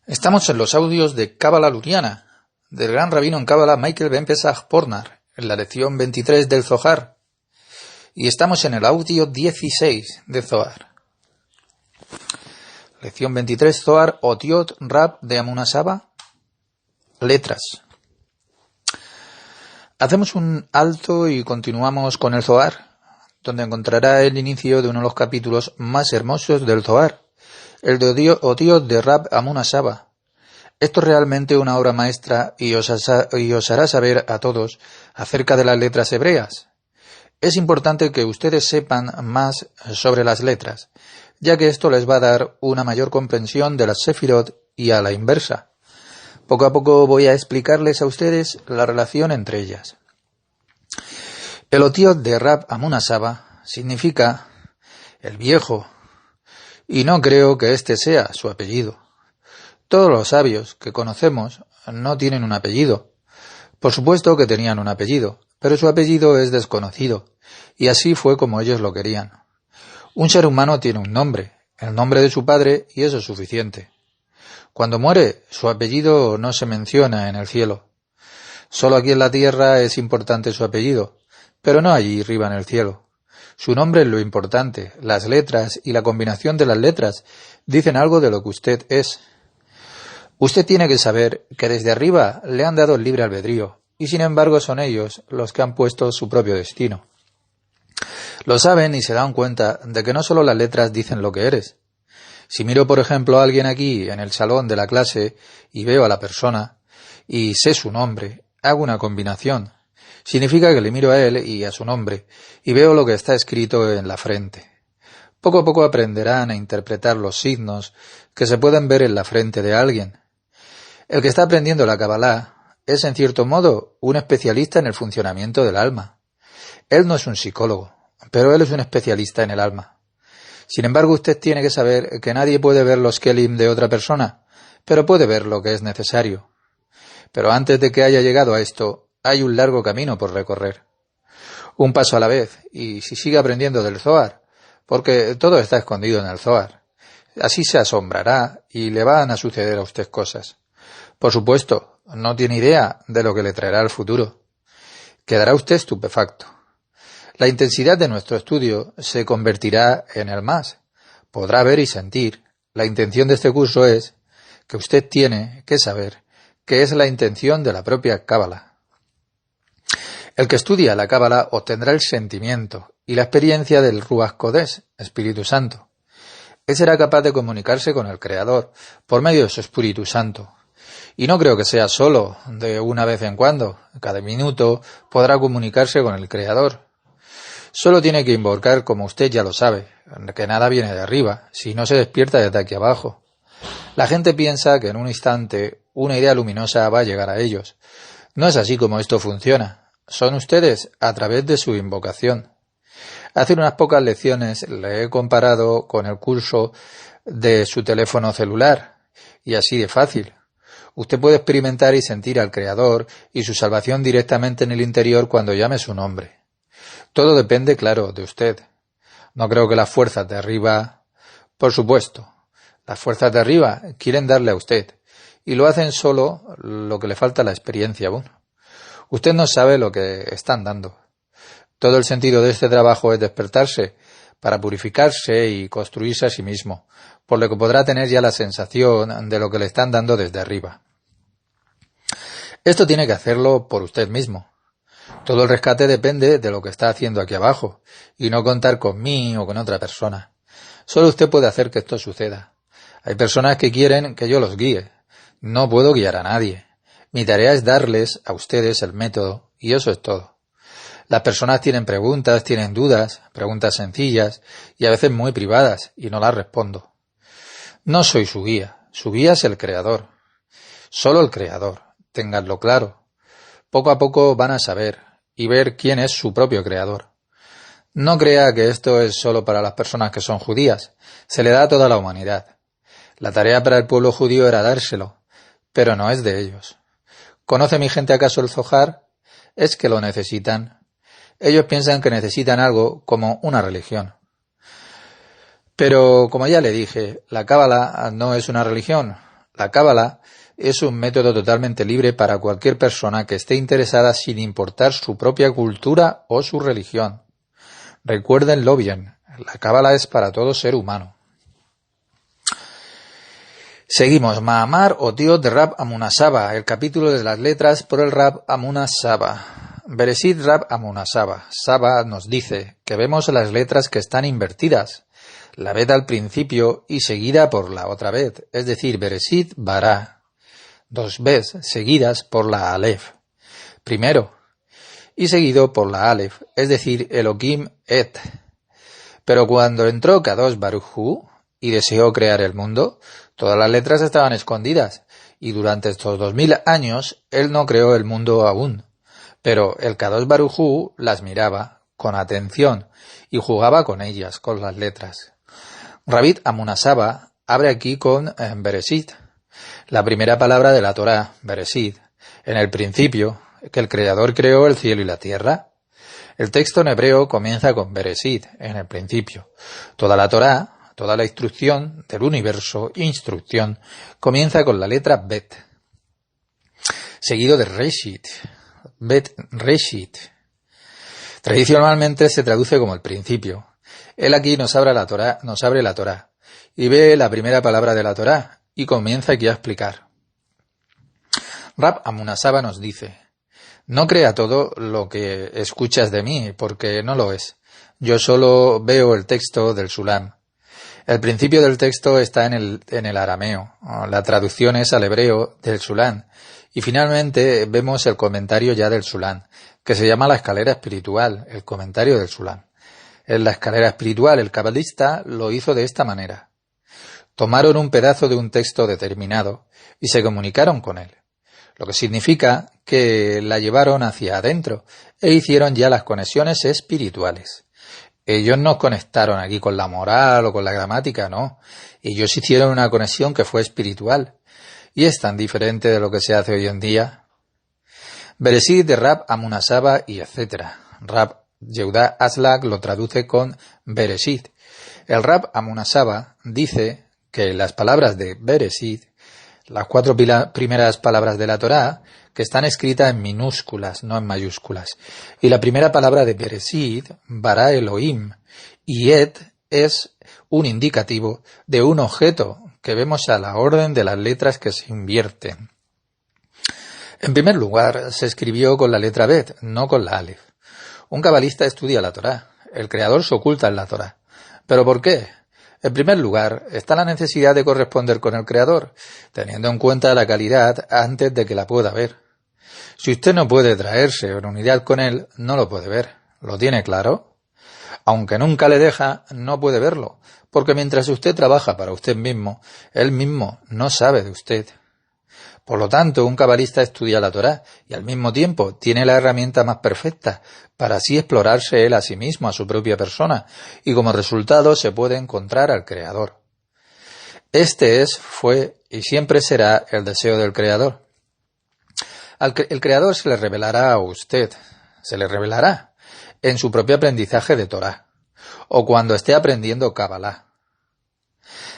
Estamos en los audios de Cábala Luriana, del gran rabino en Cábala Michael Ben Pesach Pornar, en la lección 23 del Zohar, y estamos en el audio 16 de Zohar. Lección 23, Zohar, Otiot, Rab de Amunasaba, letras. Hacemos un alto y continuamos con el Zohar, donde encontrará el inicio de uno de los capítulos más hermosos del Zohar, el de Otiot de Rab Amunasaba. Esto es realmente una obra maestra y os hará saber a todos acerca de las letras hebreas. Es importante que ustedes sepan más sobre las letras, ya que esto les va a dar una mayor comprensión de las sefirot y a la inversa. Poco a poco voy a explicarles a ustedes la relación entre ellas. El Otiot de Rab Amunasaba significa el viejo, y no creo que este sea su apellido. Todos los sabios que conocemos no tienen un apellido. Por supuesto que tenían un apellido, pero su apellido es desconocido, y así fue como ellos lo querían. Un ser humano tiene un nombre, el nombre de su padre, y eso es suficiente. Cuando muere, su apellido no se menciona en el cielo. Solo aquí en la tierra es importante su apellido, pero no allí arriba en el cielo. Su nombre es lo importante, las letras y la combinación de las letras dicen algo de lo que usted es. Usted tiene que saber que desde arriba le han dado el libre albedrío, y sin embargo son ellos los que han puesto su propio destino. Lo saben y se dan cuenta de que no solo las letras dicen lo que eres. Si miro, por ejemplo, a alguien aquí en el salón de la clase y veo a la persona y sé su nombre, hago una combinación. Significa que le miro a él y a su nombre y veo lo que está escrito en la frente. Poco a poco aprenderán a interpretar los signos que se pueden ver en la frente de alguien. El que está aprendiendo la Kabbalah es, en cierto modo, un especialista en el funcionamiento del alma. Él no es un psicólogo, pero él es un especialista en el alma. Sin embargo, usted tiene que saber que nadie puede ver los kelim de otra persona, pero puede ver lo que es necesario. Pero antes de que haya llegado a esto, hay un largo camino por recorrer. Un paso a la vez, y si sigue aprendiendo del Zohar, porque todo está escondido en el Zohar, así se asombrará y le van a suceder a usted cosas. Por supuesto, no tiene idea de lo que le traerá el futuro. Quedará usted estupefacto. La intensidad de nuestro estudio se convertirá en el más. Podrá ver y sentir. La intención de este curso es que usted tiene que saber que es la intención de la propia Cábala. El que estudia la Cábala obtendrá el sentimiento y la experiencia del Ruach Kodesh, Espíritu Santo. Él será capaz de comunicarse con el Creador por medio de su Espíritu Santo. Y no creo que sea solo de una vez en cuando. Cada minuto podrá comunicarse con el Creador. Solo tiene que invocar, como usted ya lo sabe, que nada viene de arriba, si no se despierta desde aquí abajo. La gente piensa que en un instante una idea luminosa va a llegar a ellos. No es así como esto funciona. Son ustedes a través de su invocación. Hace unas pocas lecciones le he comparado con el curso de su teléfono celular, y así de fácil. Usted puede experimentar y sentir al Creador y su salvación directamente en el interior cuando llame su nombre. Todo depende, claro, de usted. No creo que las fuerzas de arriba... Por supuesto, las fuerzas de arriba quieren darle a usted, y lo hacen solo lo que le falta la experiencia aún. Usted no sabe lo que están dando. Todo el sentido de este trabajo es despertarse para purificarse y construirse a sí mismo, por lo que podrá tener ya la sensación de lo que le están dando desde arriba. Esto tiene que hacerlo por usted mismo. Todo el rescate depende de lo que está haciendo aquí abajo, y no contar con mí o con otra persona. Solo usted puede hacer que esto suceda. Hay personas que quieren que yo los guíe. No puedo guiar a nadie. Mi tarea es darles a ustedes el método, y eso es todo. Las personas tienen preguntas, tienen dudas, preguntas sencillas, y a veces muy privadas, y no las respondo. No soy su guía es el Creador. Solo el Creador, ténganlo claro. Poco a poco van a saber, y ver quién es su propio Creador. No crea que esto es solo para las personas que son judías, se le da a toda la humanidad. La tarea para el pueblo judío era dárselo, pero no es de ellos. ¿Conoce mi gente acaso el Zohar? Es que lo necesitan. Ellos piensan que necesitan algo como una religión. Pero, como ya le dije, la Cábala no es una religión, La Cábala es un método totalmente libre para cualquier persona que esté interesada sin importar su propia cultura o su religión. Recuérdenlo bien, la Cábala es para todo ser humano. Seguimos, Mahamar o tío de Rab Amunasaba, el capítulo de las letras por el Rab Amunasaba. Bereshit Rab Amunasaba. Saba nos dice que vemos las letras que están invertidas, la bet al principio y seguida por la otra bet, es decir, Bereshit Bará, dos bets seguidas por la Alef, primero, y seguido por la Alef, es decir, Elohim Et. Pero cuando entró Kadosh Baruj Hu y deseó crear el mundo, todas las letras estaban escondidas, y durante estos 2000 años él no creó el mundo aún. Pero el Kadosh Baruj Hu las miraba con atención y jugaba con ellas, con las letras. Rabbi Amunasaba abre aquí con Bereshit, la primera palabra de la Torá, Bereshit, en el principio, que el Creador creó el cielo y la tierra. El texto en hebreo comienza con Bereshit, en el principio. Toda la Torá, toda la instrucción del universo, instrucción, comienza con la letra Bet, seguido de Reshit, Bet Reshit. Tradicionalmente se traduce como el principio. Él aquí nos abre la Torá, y ve la primera palabra de la Torá, y comienza aquí a explicar. Rab Amunasaba nos dice: no crea todo lo que escuchas de mí, porque no lo es. Yo solo veo el texto del Sulam. El principio del texto está en el arameo, la traducción es al hebreo del Sulam, y finalmente vemos el comentario ya del Sulam, que se llama la escalera espiritual, el comentario del Sulam. En la escalera espiritual el cabalista lo hizo de esta manera. Tomaron un pedazo de un texto determinado y se comunicaron con él, lo que significa que la llevaron hacia adentro e hicieron ya las conexiones espirituales. Ellos no conectaron aquí con la moral o con la gramática, no. Ellos hicieron una conexión que fue espiritual. Y es tan diferente de lo que se hace hoy en día. Bereshit de Rab Amunasaba y etc. Rab Yehuda Aslak lo traduce con Bereshit. El Rab Amunasaba dice que las palabras de Bereshit, las 4 primeras palabras de la Torá, que están escritas en minúsculas, no en mayúsculas. Y la primera palabra de Bereshit, Bara Elohim, y Et es un indicativo de un objeto que vemos a la orden de las letras que se invierten. En primer lugar, se escribió con la letra Bet, no con la Alef. Un cabalista estudia la Torá. El Creador se oculta en la Torá. ¿Pero por qué? En primer lugar, está la necesidad de corresponder con el Creador, teniendo en cuenta la calidad antes de que la pueda ver. Si usted no puede traerse en unidad con Él, no lo puede ver. ¿Lo tiene claro? Aunque nunca le deja, no puede verlo, porque mientras usted trabaja para usted mismo, Él mismo no sabe de usted. Por lo tanto, un cabalista estudia la Torá y al mismo tiempo tiene la herramienta más perfecta para así explorarse él a sí mismo, a su propia persona, y como resultado se puede encontrar al Creador. Este es, fue y siempre será el deseo del Creador. El Creador se le revelará a usted, se le revelará en su propio aprendizaje de Torá, o cuando esté aprendiendo Kabbalah.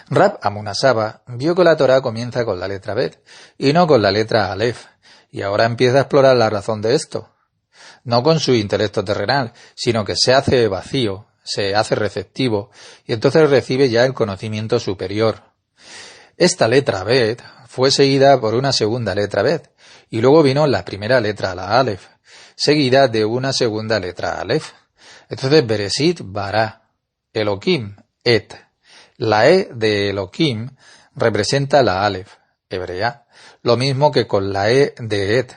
Rab Amunasaba vio que la Torá comienza con la letra Bet y no con la letra Alef, y ahora empieza a explorar la razón de esto. No con su intelecto terrenal, sino que se hace vacío, se hace receptivo, y entonces recibe ya el conocimiento superior. Esta letra Bet fue seguida por una segunda letra Bet, y luego vino la primera letra, la Alef, seguida de una segunda letra Alef. Entonces Bereshit Bara, Elohim, Et. La E de Elohim representa la Alef, hebrea, lo mismo que con la E de Et.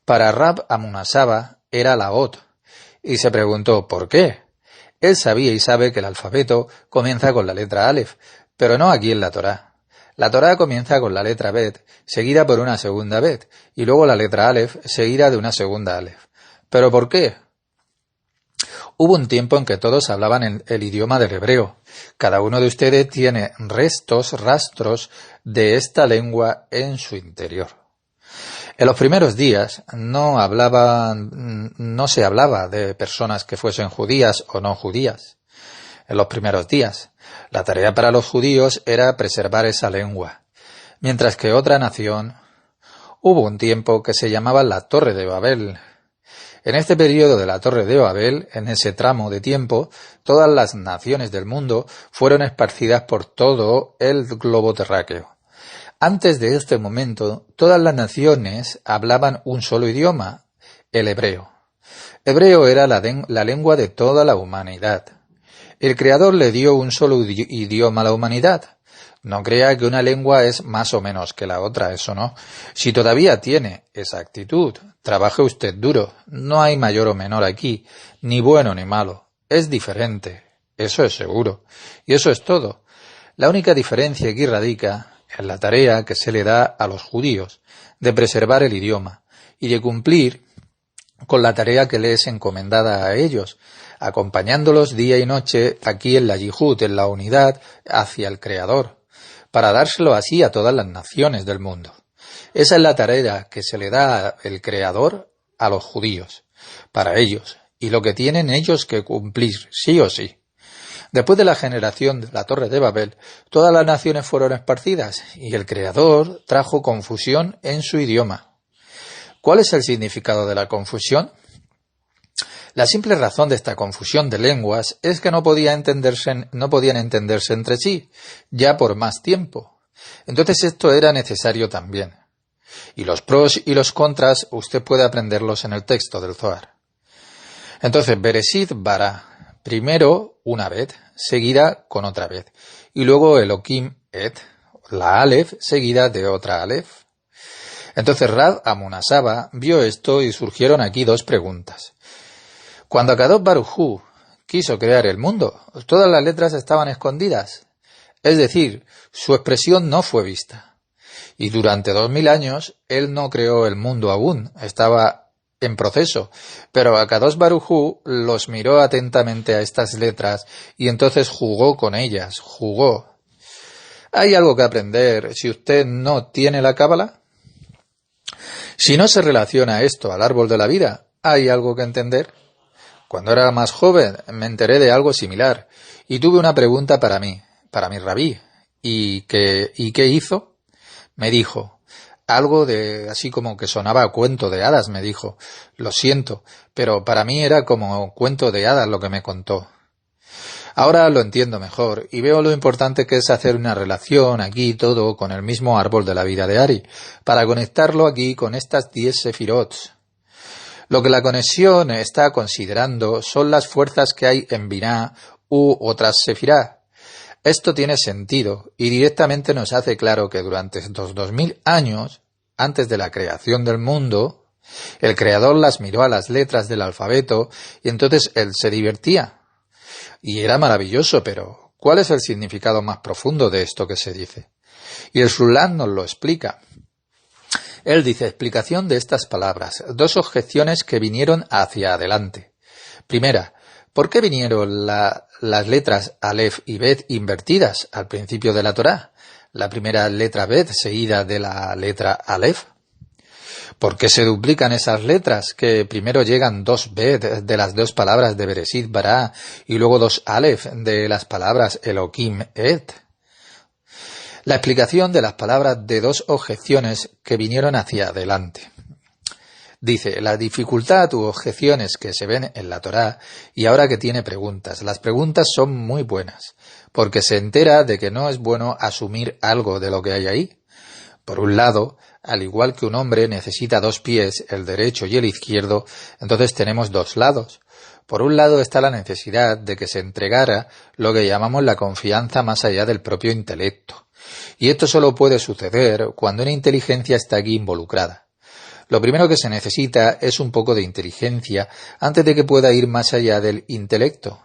Para Rab Amunasaba era la Ot, y se preguntó ¿por qué? Él sabía y sabe que el alfabeto comienza con la letra Alef, pero no aquí en la Torá. La Torá comienza con la letra Bet, seguida por una segunda Bet, y luego la letra Alef, seguida de una segunda Alef. ¿Pero por qué? Hubo un tiempo en que todos hablaban el idioma del hebreo. Cada uno de ustedes tiene rastros de esta lengua en su interior. En los primeros días no se hablaba de personas que fuesen judías o no judías. En los primeros días, la tarea para los judíos era preservar esa lengua. mientras que otra nación. Hubo un tiempo que se llamaba la Torre de Babel. En este periodo de la Torre de Babel, en ese tramo de tiempo, todas las naciones del mundo fueron esparcidas por todo el globo terráqueo. Antes de este momento, todas las naciones hablaban un solo idioma, el hebreo. Hebreo era la lengua de toda la humanidad. El Creador le dio un solo idioma a la humanidad. No crea que una lengua es más o menos que la otra, eso no. Si todavía tiene esa actitud, trabaje usted duro. No hay mayor o menor aquí, ni bueno ni malo. Es diferente, eso es seguro. Y eso es todo. La única diferencia aquí radica en la tarea que se le da a los judíos de preservar el idioma y de cumplir con la tarea que les es encomendada a ellos, acompañándolos día y noche aquí en la Yihud, en la unidad hacia el Creador, para dárselo así a todas las naciones del mundo. Esa es la tarea que se le da el Creador a los judíos, para ellos, y lo que tienen ellos que cumplir, sí o sí. Después de la generación de la Torre de Babel, todas las naciones fueron esparcidas, y el Creador trajo confusión en su idioma. ¿Cuál es el significado de la confusión? La simple razón de esta confusión de lenguas es que no podían entenderse entre sí, ya por más tiempo. Entonces esto era necesario también. Y los pros y los contras usted puede aprenderlos en el texto del Zohar. Entonces, Bereshit bara, primero una bet, seguida con otra bet, y luego Elohim et, la Aleph, seguida de otra Aleph. Entonces Rab Amunasaba vio esto y surgieron aquí dos preguntas. Cuando Akadosh Baruj Hu quiso crear el mundo, todas las letras estaban escondidas, es decir, su expresión no fue vista. Y durante 2000 años, él no creó el mundo aún, estaba en proceso, pero Akadosh Baruj Hu los miró atentamente a estas letras y entonces jugó con ellas, jugó. ¿Hay algo que aprender si usted no tiene la cábala? Si no se relaciona esto al árbol de la vida, ¿hay algo que entender? Cuando era más joven me enteré de algo similar y tuve una pregunta para mi rabí. ¿Y qué hizo? Me dijo, algo de así como que sonaba a cuento de hadas, me dijo. Lo siento, pero para mí era como cuento de hadas lo que me contó. Ahora lo entiendo mejor y veo lo importante que es hacer una relación aquí todo con el mismo árbol de la vida de Ari, para conectarlo aquí con estas 10 sefirot. Lo que la conexión está considerando son las fuerzas que hay en Binah u otras sefirá. Esto tiene sentido y directamente nos hace claro que durante estos 2000 años, antes de la creación del mundo, el Creador las miró a las letras del alfabeto y entonces él se divertía. Y era maravilloso, pero ¿cuál es el significado más profundo de esto que se dice? Y el Shulán nos lo explica. Él dice, explicación de estas palabras, dos objeciones que vinieron hacia adelante. Primera, ¿por qué vinieron las letras Aleph y Bet invertidas al principio de la Torá? La primera letra Bet seguida de la letra Aleph. ¿Por qué se duplican esas letras que primero llegan dos Bet de las dos palabras de Bereshit bara y luego dos Aleph de las palabras Elohim et? La explicación de las palabras de dos objeciones que vinieron hacia adelante. Dice, la dificultad u objeciones que se ven en la Torá y ahora que tiene preguntas. Las preguntas son muy buenas, porque se entera de que no es bueno asumir algo de lo que hay ahí. Por un lado, al igual que un hombre necesita dos pies, el derecho y el izquierdo, entonces tenemos dos lados. Por un lado está la necesidad de que se entregara lo que llamamos la confianza más allá del propio intelecto. Y esto solo puede suceder cuando una inteligencia está aquí involucrada. Lo primero que se necesita es un poco de inteligencia antes de que pueda ir más allá del intelecto.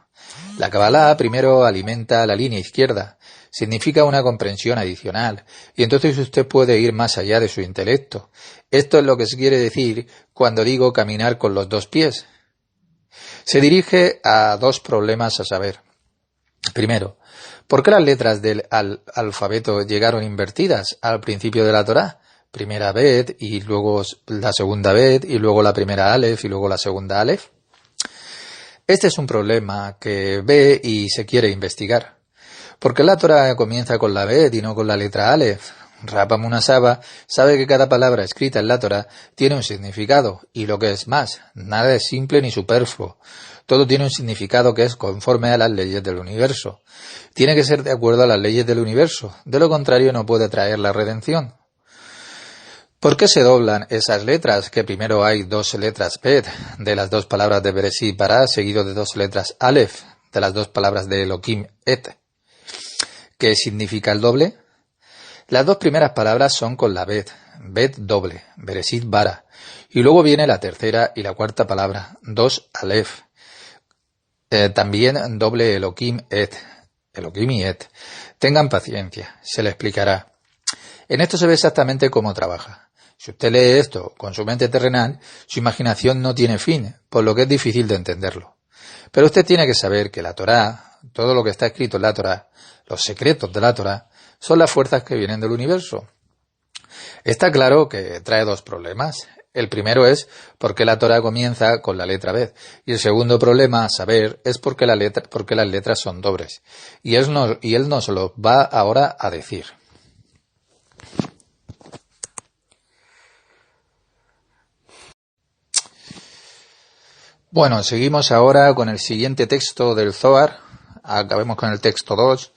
La Kabbalah primero alimenta la línea izquierda, significa una comprensión adicional, y entonces usted puede ir más allá de su intelecto. Esto es lo que se quiere decir cuando digo caminar con los dos pies. Se dirige a dos problemas a saber. Primero, ¿por qué las letras del alfabeto llegaron invertidas al principio de la Torá? Primera Bet y luego la segunda Bet y luego la primera Aleph y luego la segunda Aleph. Este es un problema que ve y se quiere investigar. ¿Por qué la Torá comienza con la Bet y no con la letra Aleph? Rab Amunasaba sabe que cada palabra escrita en la Torá tiene un significado, y lo que es más, nada es simple ni superfluo. Todo tiene un significado que es conforme a las leyes del universo. Tiene que ser de acuerdo a las leyes del universo, de lo contrario no puede traer la redención. ¿Por qué se doblan esas letras? Que primero hay dos letras Bet, de las dos palabras de Bereshit Bará, seguido de dos letras Aleph, de las dos palabras de Elohim Et. ¿Qué significa el doble? Las dos primeras palabras son con la Bet doble, Bereshit Bará, y luego viene la tercera y la cuarta palabra, dos Aleph, también doble Elohim Et, Elohim y Et. Tengan paciencia, se le explicará. En esto se ve exactamente cómo trabaja. Si usted lee esto con su mente terrenal, su imaginación no tiene fin, por lo que es difícil de entenderlo. Pero usted tiene que saber que la Torá, todo lo que está escrito en la Torá, los secretos de la Torá, son las fuerzas que vienen del universo. Está claro que trae dos problemas. El primero es por qué la Torá comienza con la letra Bet. Y el segundo problema a saber es por qué las letras son dobles. Y él nos lo va ahora a decir. Bueno, seguimos ahora con el siguiente texto del Zohar. Acabemos con el texto 2.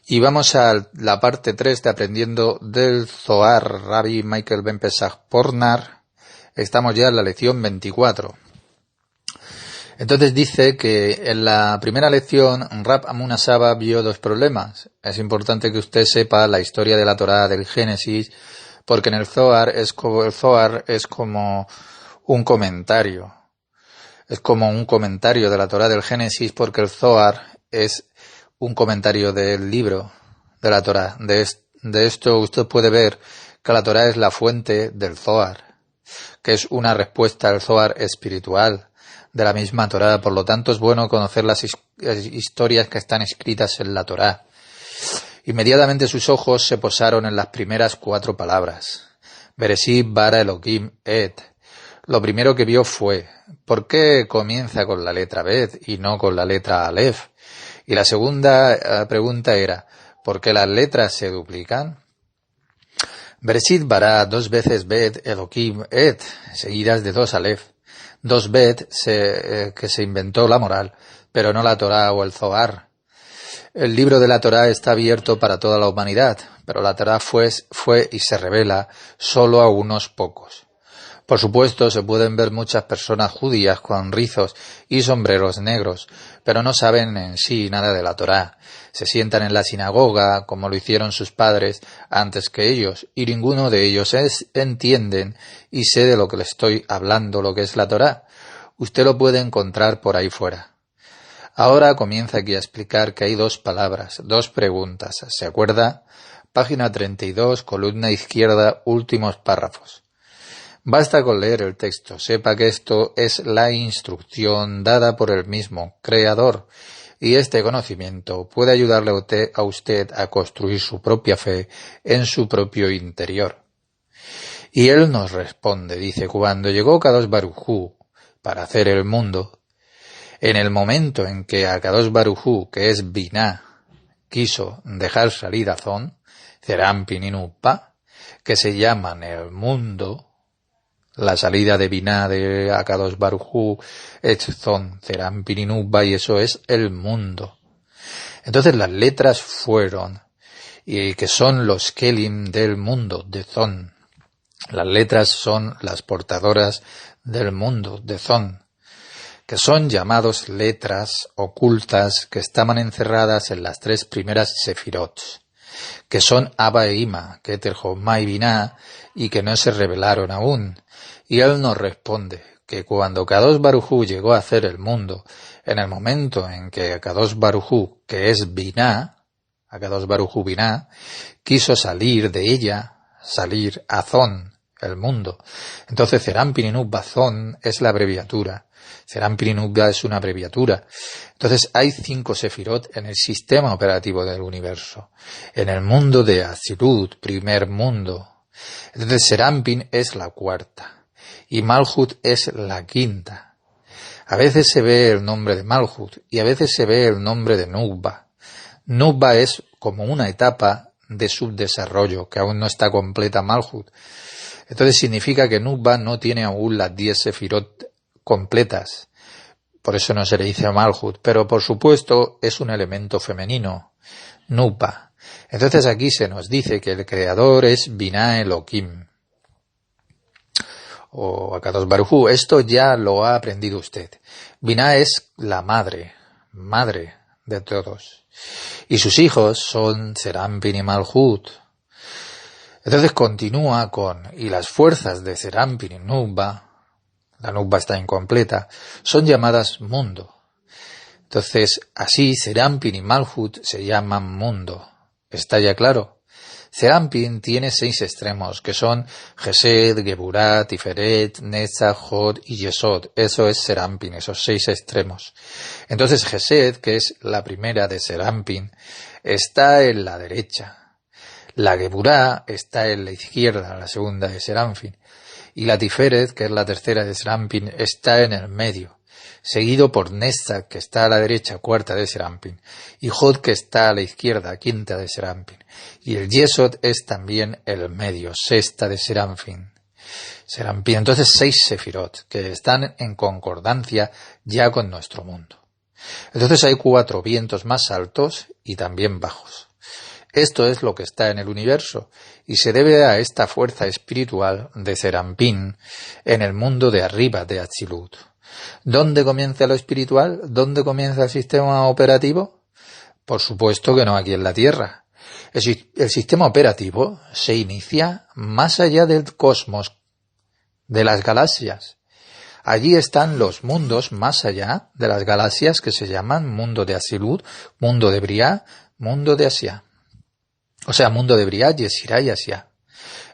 Y vamos a la parte 3 de Aprendiendo del Zohar, Rabbi Michael Ben Pesach Pornar. Estamos ya en la lección 24. Entonces dice que en la primera lección Rab Amunasaba vio dos problemas. Es importante que usted sepa la historia de la Torá del Génesis, porque en el Zohar es como un comentario. Es como un comentario de la Torá del Génesis, porque el Zohar es un comentario del libro de la Torá. De esto usted puede ver que la Torá es la fuente del Zohar, que es una respuesta al Zohar espiritual de la misma Torá. Por lo tanto, es bueno conocer las historias que están escritas en la Torá. Inmediatamente sus ojos se posaron en las primeras 4 palabras. Bereshit bara Elohim et. Lo primero que vio fue, ¿por qué comienza con la letra Bet y no con la letra Aleph? Y la segunda pregunta era, ¿por qué las letras se duplican? Bereshit bara 2 veces Bet Elohim Et, seguidas de 2 Aleph. 2 Bet que se inventó la moral, pero no la Torá o el Zohar. El libro de la Torá está abierto para toda la humanidad, pero la Torá fue y se revela solo a unos pocos. Por supuesto, se pueden ver muchas personas judías con rizos y sombreros negros, pero no saben en sí nada de la Torá. Se sientan en la sinagoga, como lo hicieron sus padres antes que ellos, y ninguno de ellos entienden y sé de lo que le estoy hablando, lo que es la Torá. Usted lo puede encontrar por ahí fuera. Ahora comienza aquí a explicar que hay 2 palabras, 2 preguntas. ¿Se acuerda? Página 32, columna izquierda, últimos párrafos. Basta con leer el texto, sepa que esto es la instrucción dada por el mismo Creador, y este conocimiento puede ayudarle a usted a construir su propia fe en su propio interior. Y él nos responde, dice, cuando llegó Kadosh Baruj Hu para hacer el mundo, en el momento en que Akadosh Baruj Hu, que es Binah, quiso dejar salir a Zon, Zeram Pininupa, que se llaman el mundo, la salida de Binah de Akadosh Baruj Hu es Zon, Zeram Pininupa, y eso es el mundo. Entonces las letras fueron, y que son los Kelim del mundo, de Zon. Las letras son las portadoras del mundo, de Zon, que son llamados letras ocultas que estaban encerradas en las 3 primeras sefirot, que son Abba e Ima, Keter, Jomá y Binah, y que no se revelaron aún. Y él nos responde que cuando Kadosh Baruj Hu llegó a hacer el mundo, en el momento en que Kadosh Baruj Hu, que es Binah, Kadosh Baruj Hu Binah, quiso salir de ella, salir a Zon, el mundo. Entonces Zeram Pininub Bazón es la abreviatura. Zeram Pininub es una abreviatura. Entonces hay 5 sefirot en el sistema operativo del universo. En el mundo de Azilut, primer mundo. Entonces Serampin es la 4ª. Y Malhut es la 5ª. A veces se ve el nombre de Malhut y a veces se ve el nombre de Nubba. Nubba es como una etapa de subdesarrollo, que aún no está completa Malhut. Entonces significa que Nukba no tiene aún las 10 sefirot completas. Por eso no se le dice Malhut, pero por supuesto es un elemento femenino, Nukba. Entonces aquí se nos dice que el creador es Binah Elohim, o Akadosh Baruj Hu. Esto ya lo ha aprendido usted. Binah es la madre de todos. Y sus hijos son Serampin y Malhut. Entonces continúa con, y las fuerzas de Serampin y Nukba, la Nukba está incompleta, son llamadas mundo. Entonces, así Serampin y Malhut se llaman mundo. ¿Está ya claro? Serampin tiene 6 extremos, que son Gesed, Geburah, Tiferet, Netzach, Hod y Yesod. Eso es Serampin, esos 6 extremos. Entonces Gesed, que es la primera de Serampin, está en la derecha. La Geburah está en la izquierda, la segunda de Serampin. Y la Tiferet, que es la tercera de Serampin, está en el medio, seguido por Netzach, que está a la derecha, cuarta de Serampin, y Hod, que está a la izquierda, quinta de Serampin. Y el Yesod es también el medio, sexta de Serampin. Entonces 6 sefirot, que están en concordancia ya con nuestro mundo. Entonces hay 4 vientos más altos y también bajos. Esto es lo que está en el universo, y se debe a esta fuerza espiritual de Serampin en el mundo de arriba de Atzilut. ¿Dónde comienza lo espiritual? ¿Dónde comienza el sistema operativo? Por supuesto que no aquí en la Tierra. El sistema operativo se inicia más allá del cosmos, de las galaxias. Allí están los mundos más allá de las galaxias que se llaman mundo de Atzilut, mundo de Briah, mundo de Asiá. O sea, mundo de Briah, Yesirá y Asiá.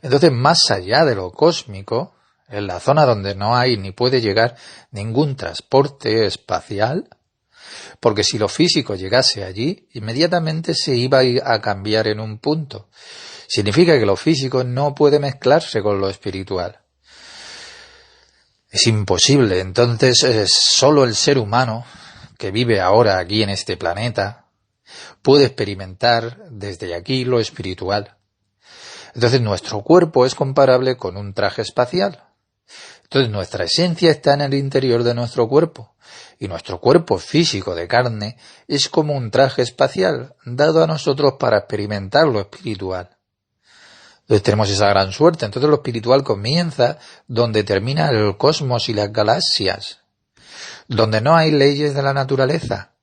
Entonces, más allá de lo cósmico, en la zona donde no hay ni puede llegar ningún transporte espacial, porque si lo físico llegase allí, inmediatamente se iba a cambiar en un punto. Significa que lo físico no puede mezclarse con lo espiritual. Es imposible. Entonces, solo el ser humano que vive ahora aquí en este planeta puede experimentar desde aquí lo espiritual. Entonces nuestro cuerpo es comparable con un traje espacial. Entonces nuestra esencia está en el interior de nuestro cuerpo, y nuestro cuerpo físico de carne es como un traje espacial dado a nosotros para experimentar lo espiritual. Entonces tenemos esa gran suerte. Entonces lo espiritual comienza donde termina el cosmos y las galaxias, donde no hay leyes de la naturaleza.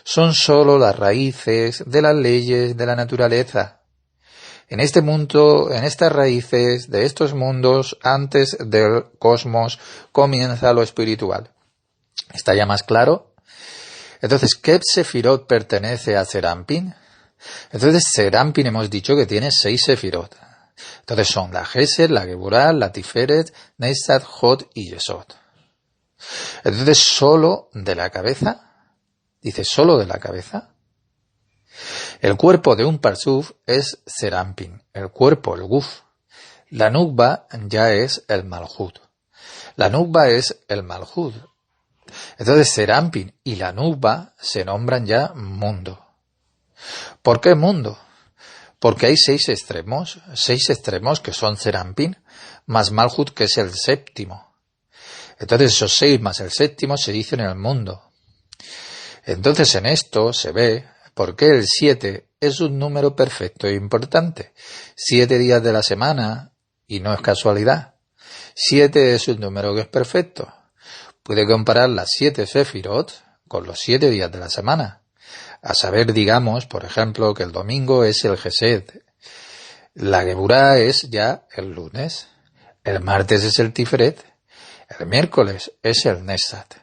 Son sólo las raíces de las leyes de la naturaleza. En este mundo, en estas raíces de estos mundos, antes del cosmos, comienza lo espiritual. ¿Está ya más claro? Entonces, ¿qué sefirot pertenece a Serampin? Entonces, Serampin hemos dicho que tiene 6 sefirot. Entonces son la Gesed, la Geburah, la Tiferet, Netzach, Hod y Yesod. Entonces, solo de la cabeza. Dice, ¿solo de la cabeza? El cuerpo de un Parsuf es Serampin, el cuerpo, el Guf. La Nukba ya es el Malhut. La Nukba es el Malhut. Entonces Serampin y la Nukba se nombran ya mundo. ¿Por qué mundo? Porque hay 6 extremos que son Serampin, más Malhut, que es el séptimo. Entonces esos 6 más el séptimo se dicen el mundo. Entonces en esto se ve por qué el 7 es un número perfecto e importante. 7 días de la semana, y no es casualidad. 7 es un número que es perfecto. Puede comparar las 7 sefirot con los 7 días de la semana. A saber, digamos, por ejemplo, que el domingo es el Gesed. La Geburah es ya el lunes. El martes es el Tiferet. El miércoles es el Netzach.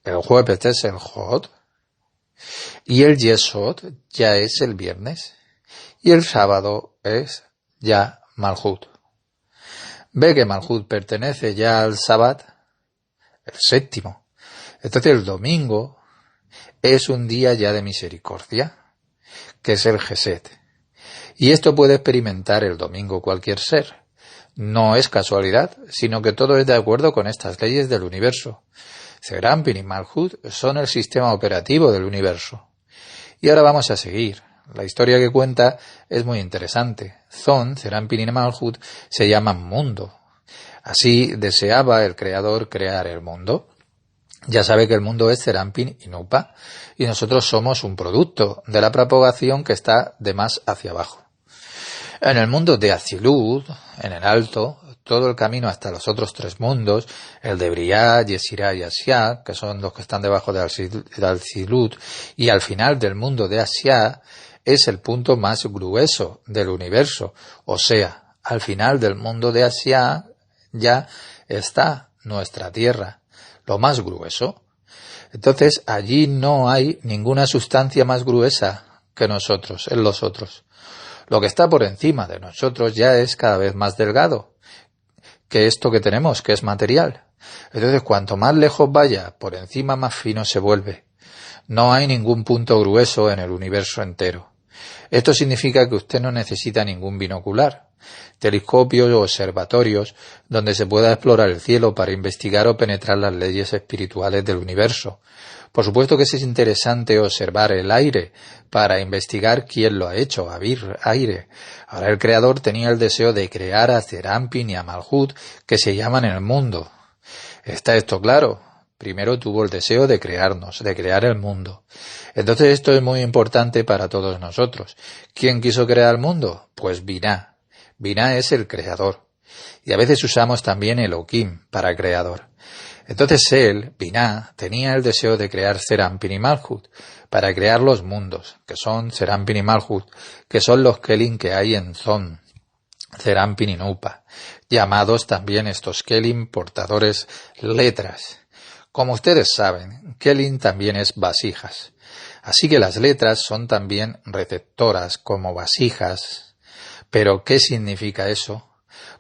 El jueves es el Hod. Y el Yesod ya es el viernes. Y el sábado es ya Malhut. Ve que Malhut pertenece ya al Sabbat, el séptimo. Entonces el domingo es un día ya de misericordia, que es el Gesed. Y esto puede experimentar el domingo cualquier ser. No es casualidad, sino que todo es de acuerdo con estas leyes del universo. Serampin y Malhut son el sistema operativo del universo. Y ahora vamos a seguir La historia que cuenta es muy interesante. Zon, Serampin y Malhut se llaman mundo. Así deseaba el creador crear el mundo. Ya sabe que el mundo es Serampin y Nupa, y nosotros somos un producto de la propagación que está de más hacia abajo. En el mundo de Atzilut, en el alto, todo el camino hasta los otros tres mundos, el de Briah, Yesirá y Asiá, que son los que están debajo de Atzilut, y al final del mundo de Asiá, es el punto más grueso del universo. O sea, al final del mundo de Asiá ya está nuestra Tierra, lo más grueso. Entonces allí no hay ninguna sustancia más gruesa que nosotros, en los otros. Lo que está por encima de nosotros ya es cada vez más delgado que esto que tenemos, que es material. Entonces cuanto más lejos vaya, por encima más fino se vuelve. No hay ningún punto grueso en el universo entero. Esto significa que usted no necesita ningún binocular, telescopios o observatorios donde se pueda explorar el cielo para investigar o penetrar las leyes espirituales del universo. Por supuesto que es interesante observar el aire para investigar quién lo ha hecho, aire. Ahora el creador tenía el deseo de crear a Serampin y a Malhut, que se llaman el mundo. ¿Está esto claro? Primero tuvo el deseo de crearnos, de crear el mundo. Entonces esto es muy importante para todos nosotros. ¿Quién quiso crear el mundo? Pues Binah. Binah es el creador. Y a veces usamos también Elohim para creador. Entonces él, Binah, tenía el deseo de crear Serampin y Malhut, para crear los mundos, que son Serampin y Malhut, que son los Kelim que hay en Zon, Serampin y Nupa, llamados también estos Kelim portadores letras. Como ustedes saben, Kelim también es vasijas. Así que las letras son también receptoras como vasijas. ¿Pero qué significa eso?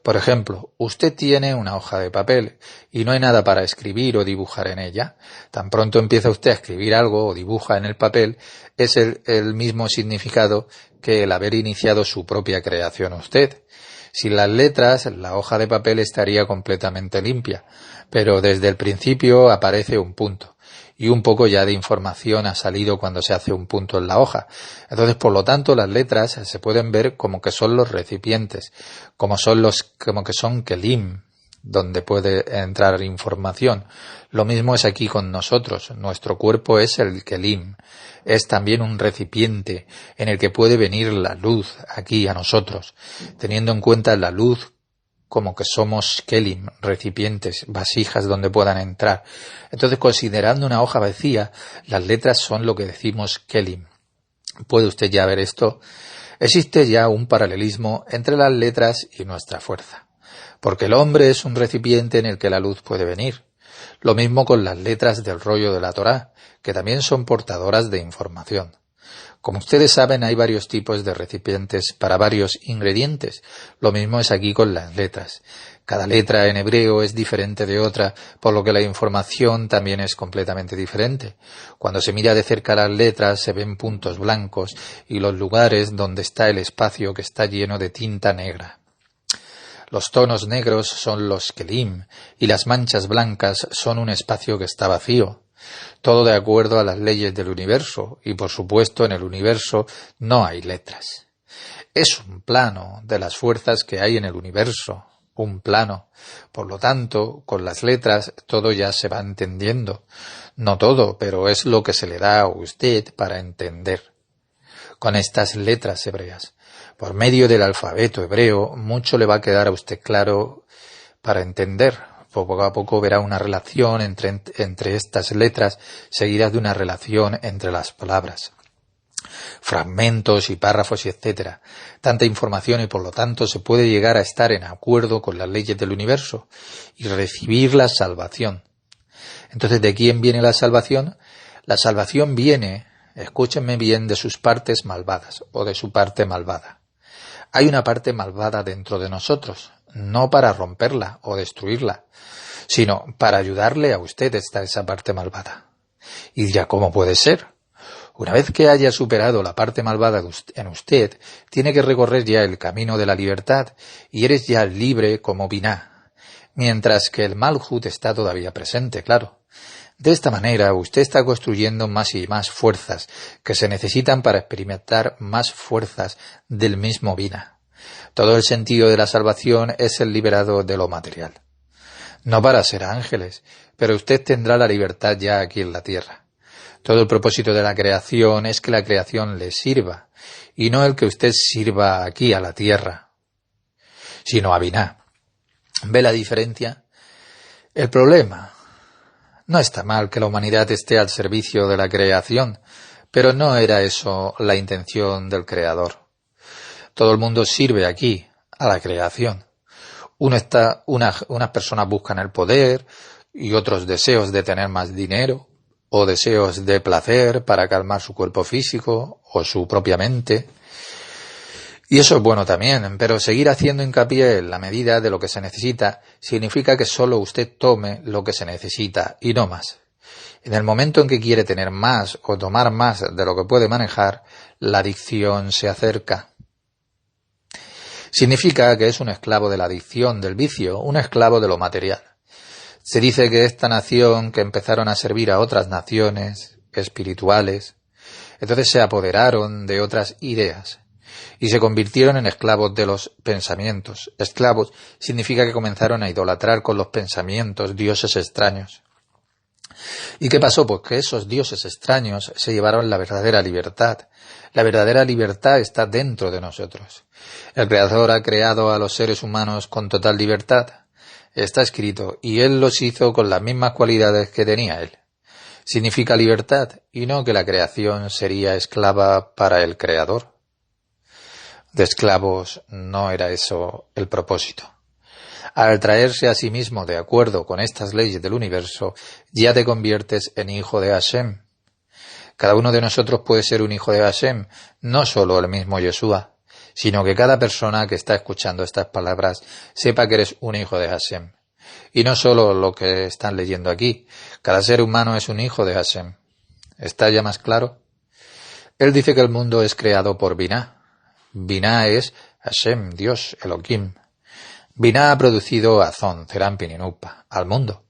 Por ejemplo, usted tiene una hoja de papel y no hay nada para escribir o dibujar en ella. Tan pronto empieza usted a escribir algo o dibuja en el papel, es el mismo significado que el haber iniciado su propia creación usted. Sin las letras, la hoja de papel estaría completamente limpia, pero desde el principio aparece un punto, y un poco ya de información ha salido cuando se hace un punto en la hoja. Entonces, por lo tanto, las letras se pueden ver como que son los recipientes, como que son kelim, donde puede entrar información. Lo mismo es aquí con nosotros. Nuestro cuerpo es el kelim. Es también un recipiente en el que puede venir la luz aquí a nosotros, teniendo en cuenta la luz como que somos kelim, recipientes, vasijas donde puedan entrar. Entonces, considerando una hoja vacía, las letras son lo que decimos kelim. ¿Puede usted ya ver esto? Existe ya un paralelismo entre las letras y nuestra fuerza, porque el hombre es un recipiente en el que la luz puede venir. Lo mismo con las letras del rollo de la Torá, que también son portadoras de información. Como ustedes saben, hay varios tipos de recipientes para varios ingredientes. Lo mismo es aquí con las letras. Cada letra en hebreo es diferente de otra, por lo que la información también es completamente diferente. Cuando se mira de cerca las letras se ven puntos blancos y los lugares donde está el espacio que está lleno de tinta negra. Los tonos negros son los kelim y las manchas blancas son un espacio que está vacío. Todo de acuerdo a las leyes del universo, y por supuesto en el universo no hay letras. Es un plano de las fuerzas que hay en el universo, un plano. Por lo tanto, con las letras todo ya se va entendiendo. No todo, pero es lo que se le da a usted para entender. Con estas letras hebreas, por medio del alfabeto hebreo, mucho le va a quedar a usted claro para entender. Poco a poco verá una relación entre estas letras, seguidas de una relación entre las palabras. Fragmentos y párrafos y etcétera. Tanta información y por lo tanto se puede llegar a estar en acuerdo con las leyes del universo y recibir la salvación. Entonces, ¿de quién viene la salvación? La salvación viene, escúchenme bien, de sus partes malvadas o de su parte malvada. Hay una parte malvada dentro de nosotros, no para romperla o destruirla, sino para ayudarle a usted está esa parte malvada. Y dirá, ¿cómo puede ser? Una vez que haya superado la parte malvada en usted, tiene que recorrer ya el camino de la libertad y eres ya libre como Binah, mientras que el Malhut está todavía presente, claro. De esta manera, usted está construyendo más y más fuerzas que se necesitan para experimentar más fuerzas del mismo Vina. Todo el sentido de la salvación es el liberado de lo material. No para ser ángeles, pero usted tendrá la libertad ya aquí en la tierra. Todo el propósito de la creación es que la creación le sirva, y no el que usted sirva aquí a la tierra, sino a Binah. ¿Ve la diferencia? El problema no está mal que la humanidad esté al servicio de la creación, pero no era eso la intención del Creador. Todo el mundo sirve aquí a la creación. Unas personas buscan el poder y otros deseos de tener más dinero o deseos de placer para calmar su cuerpo físico o su propia mente. Y eso es bueno también, pero seguir haciendo hincapié en la medida de lo que se necesita significa que solo usted tome lo que se necesita y no más. En el momento en que quiere tener más o tomar más de lo que puede manejar, la adicción se acerca. Significa que es un esclavo de la adicción, del vicio, un esclavo de lo material. Se dice que esta nación, que empezaron a servir a otras naciones espirituales, entonces se apoderaron de otras ideas y se convirtieron en esclavos de los pensamientos. Esclavos significa que comenzaron a idolatrar con los pensamientos dioses extraños. ¿Y qué pasó? Pues que esos dioses extraños se llevaron la verdadera libertad. La verdadera libertad está dentro de nosotros. El Creador ha creado a los seres humanos con total libertad. Está escrito, y Él los hizo con las mismas cualidades que tenía Él. Significa libertad, y no que la creación sería esclava para el Creador. De esclavos no era eso el propósito. Al traerse a sí mismo de acuerdo con estas leyes del universo, ya te conviertes en hijo de Hashem. Cada uno de nosotros puede ser un hijo de Hashem, no solo el mismo Yeshua, sino que cada persona que está escuchando estas palabras sepa que eres un hijo de Hashem. Y no solo lo que están leyendo aquí, cada ser humano es un hijo de Hashem. ¿Está ya más claro? Él dice que el mundo es creado por Binah. Binah es Hashem, Dios, Elohim. Binah ha producido a Zon, Serampin y Nuppa, al mundo.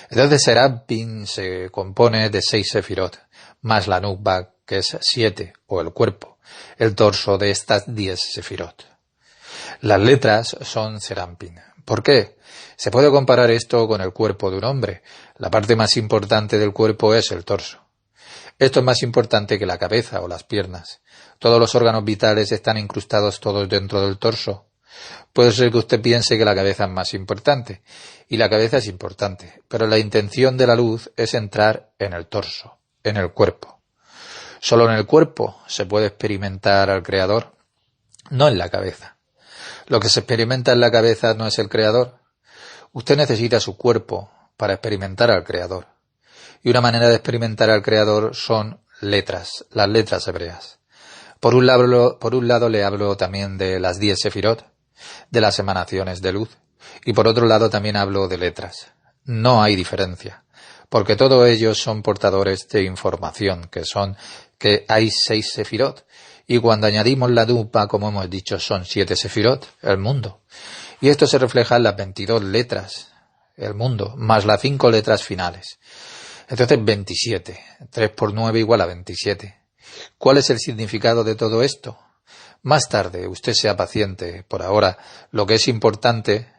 Entonces Serampin se compone de 6 sefirot, más la Nuppa, que es 7, o el cuerpo, el torso de estas 10 sefirot. Las letras son Serampin. ¿Por qué? Se puede comparar esto con el cuerpo de un hombre. La parte más importante del cuerpo es el torso. Esto es más importante que la cabeza o las piernas. Todos los órganos vitales están incrustados todos dentro del torso. Puede ser que usted piense que la cabeza es más importante, y la cabeza es importante, pero la intención de la luz es entrar en el torso, en el cuerpo. Solo en el cuerpo se puede experimentar al Creador, no en la cabeza. Lo que se experimenta en la cabeza no es el Creador. Usted necesita su cuerpo para experimentar al Creador. Y una manera de experimentar al Creador son letras, las letras hebreas. Por un lado le hablo también de las 10 sefirot, de las emanaciones de luz, y por otro lado también hablo de letras. No hay diferencia, porque todos ellos son portadores de información, que hay 6 sefirot, y cuando añadimos la Nuppa, como hemos dicho, son 7 sefirot, el mundo. Y esto se refleja en las 22 letras, el mundo, más las 5 letras finales. Entonces 27, 3 por 9 igual a 27. ¿Cuál es el significado de todo esto? Más tarde, usted sea paciente. Por ahora, lo que es importante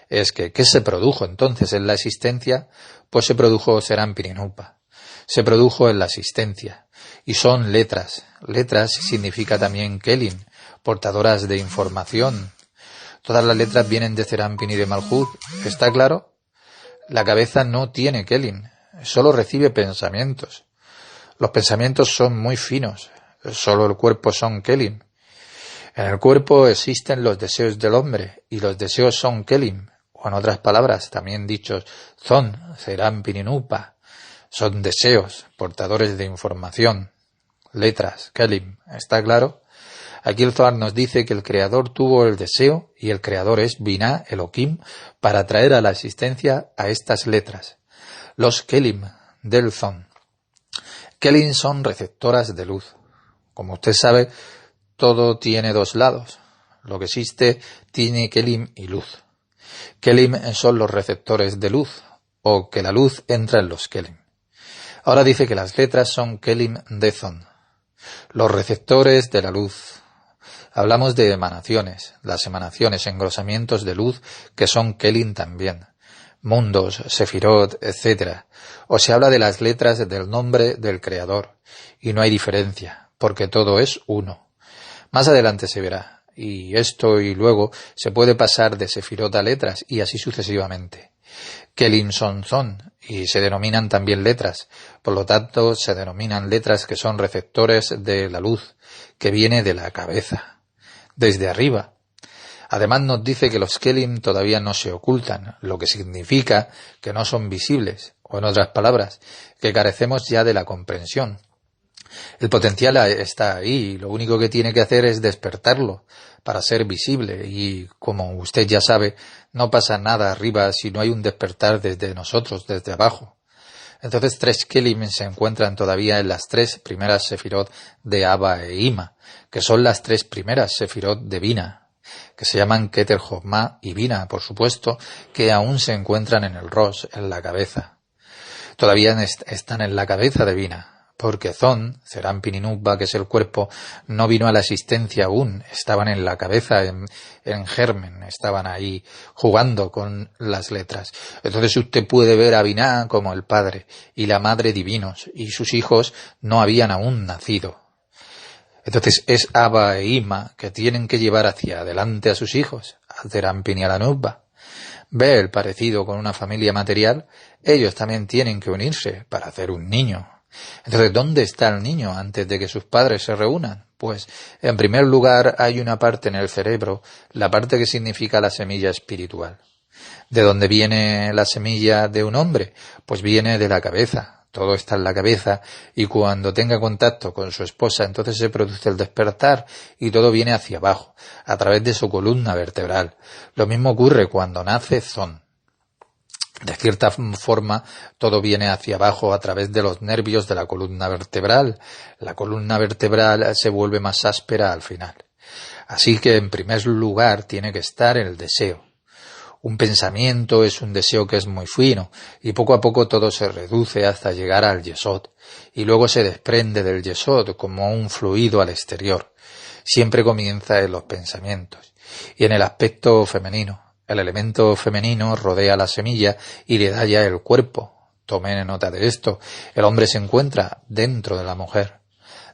es que ¿qué se produjo entonces en la existencia? Pues se produjo Serampin y Nuppa. Se produjo en la existencia. Y son letras. Letras significa también Kelim, portadoras de información. Todas las letras vienen de Serampin y de Malhut. ¿Está claro? La cabeza no tiene Kelim, solo recibe pensamientos. Los pensamientos son muy finos, solo el cuerpo son Kelim. En el cuerpo existen los deseos del hombre, y los deseos son Kelim, o en otras palabras, también dichos Zon, Serampin y Nuppa. Son deseos, portadores de información, letras, Kelim. ¿Está claro? Aquí el Zohar nos dice que el Creador tuvo el deseo, y el Creador es Binah, Elohim, para traer a la existencia a estas letras, los Kelim del Zon. Kelim son receptoras de luz. Como usted sabe, todo tiene 2 lados. Lo que existe tiene Kelim y luz. Kelim son los receptores de luz, o que la luz entra en los Kelim. Ahora dice que las letras son Kelim de Zon, los receptores de la luz. Hablamos de emanaciones, las emanaciones, engrosamientos de luz que son Kelim también, mundos, sefirot, etc. O se habla de las letras del nombre del Creador, y no hay diferencia, porque todo es uno. Más adelante se verá, y esto y luego se puede pasar de sefirot a letras, y así sucesivamente. Kelim son, y se denominan también letras, por lo tanto se denominan letras que son receptores de la luz, que viene de la cabeza, desde arriba. Además nos dice que los Kelim todavía no se ocultan, lo que significa que no son visibles, o en otras palabras, que carecemos ya de la comprensión. El potencial está ahí, lo único que tiene que hacer es despertarlo para ser visible y, como usted ya sabe, no pasa nada arriba si no hay un despertar desde nosotros, desde abajo. Entonces 3 Kelim se encuentran todavía en las 3 primeras sefirot de Abba e Ima, que son las 3 primeras sefirot de Bina, que se llaman Keter, Jochma y Bina, por supuesto, que aún se encuentran en el Rosh, en la cabeza. Todavía están en la cabeza de Bina, porque Zon, Serampin y Nukba, que es el cuerpo, no vino a la existencia aún, estaban en la cabeza, en germen, estaban ahí jugando con las letras. Entonces usted puede ver a Binah como el padre y la madre divinos, y sus hijos no habían aún nacido. Entonces es Abba e Ima que tienen que llevar hacia adelante a sus hijos, al Serampin y a la Nukba. Ve el parecido con una familia material, ellos también tienen que unirse para hacer un niño. Entonces, ¿dónde está el niño antes de que sus padres se reúnan? Pues, en primer lugar, hay una parte en el cerebro, la parte que significa la semilla espiritual. ¿De dónde viene la semilla de un hombre? Pues viene de la cabeza. Todo está en la cabeza y cuando tenga contacto con su esposa, entonces se produce el despertar y todo viene hacia abajo, a través de su columna vertebral. Lo mismo ocurre cuando nace Zon. De cierta forma, todo viene hacia abajo a través de los nervios de la columna vertebral. La columna vertebral se vuelve más áspera al final. Así que, en primer lugar, tiene que estar el deseo. Un pensamiento es un deseo que es muy fino, y poco a poco todo se reduce hasta llegar al yesod, y luego se desprende del yesod como un fluido al exterior. Siempre comienza en los pensamientos, y en el aspecto femenino. El elemento femenino rodea la semilla y le da ya el cuerpo. Tomen nota de esto. El hombre se encuentra dentro de la mujer.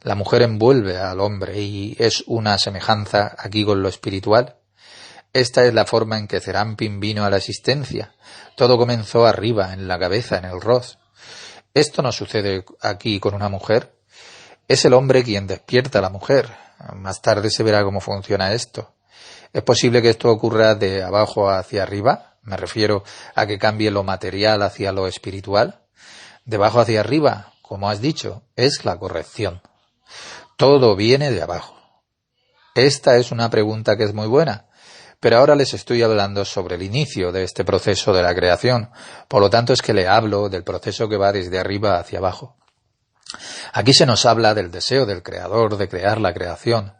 La mujer envuelve al hombre y es una semejanza aquí con lo espiritual. Esta es la forma en que Serampin vino a la existencia. Todo comenzó arriba, en la cabeza, en el Rosh. Esto no sucede aquí con una mujer. Es el hombre quien despierta a la mujer. Más tarde se verá cómo funciona esto. ¿Es posible que esto ocurra de abajo hacia arriba? Me refiero a que cambie lo material hacia lo espiritual. De abajo hacia arriba, como has dicho, es la corrección. Todo viene de abajo. Esta es una pregunta que es muy buena, pero ahora les estoy hablando sobre el inicio de este proceso de la creación. Por lo tanto es que le hablo del proceso que va desde arriba hacia abajo. Aquí se nos habla del deseo del Creador de crear la creación.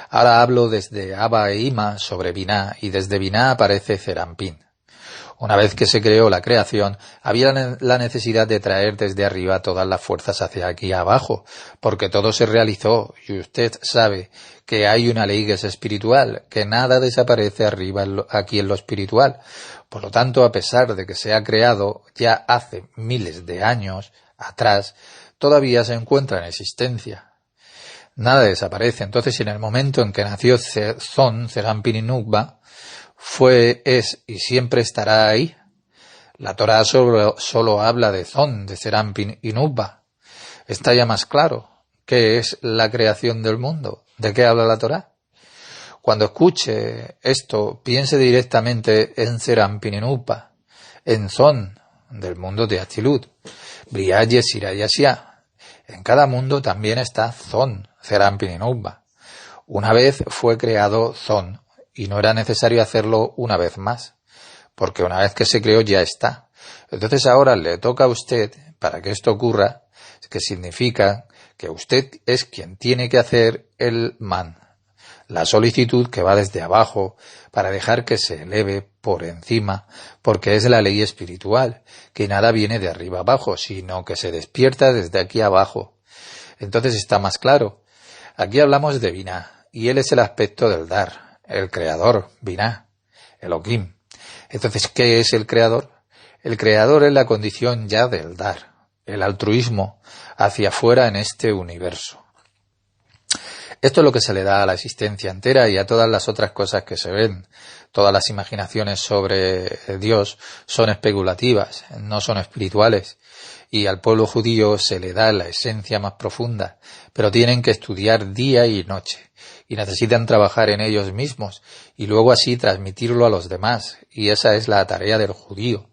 Ahora hablo desde Abba e Ima sobre Binah y desde Binah aparece Serampin. Una vez que se creó la creación, había la necesidad de traer desde arriba todas las fuerzas hacia aquí abajo, porque todo se realizó y usted sabe que hay una ley que es espiritual, que nada desaparece arriba aquí en lo espiritual. Por lo tanto, a pesar de que se ha creado ya hace miles de años atrás, todavía se encuentra en existencia. Nada desaparece. Entonces, en el momento en que nació Zon, Serampin y Nukba, es y siempre estará ahí. La Torá solo habla de Zon, de Serampin y Nukba. Está ya más claro. ¿Qué es la creación del mundo? ¿De qué habla la Torá? Cuando escuche esto, piense directamente en Serampin y Nukba, en Zon, del mundo de Atzilut, Briah, Yetzirah y Asiah. En cada mundo también está Zon, Serampin y Nukba. Una vez fue creado Zon, y no era necesario hacerlo una vez más, porque una vez que se creó ya está. Entonces ahora le toca a usted, para que esto ocurra, que significa que usted es quien tiene que hacer el man, la solicitud que va desde abajo para dejar que se eleve por encima, porque es la ley espiritual, que nada viene de arriba abajo, sino que se despierta desde aquí abajo. Entonces está más claro. Aquí hablamos de Binah, y él es el aspecto del dar, el creador, Binah, Elohim. Entonces, ¿qué es el creador? El creador es la condición ya del dar, el altruismo hacia afuera en este universo. Esto es lo que se le da a la existencia entera y a todas las otras cosas que se ven. Todas las imaginaciones sobre Dios son especulativas, no son espirituales. Y al pueblo judío se le da la esencia más profunda, pero tienen que estudiar día y noche, y necesitan trabajar en ellos mismos, y luego así transmitirlo a los demás, y esa es la tarea del judío.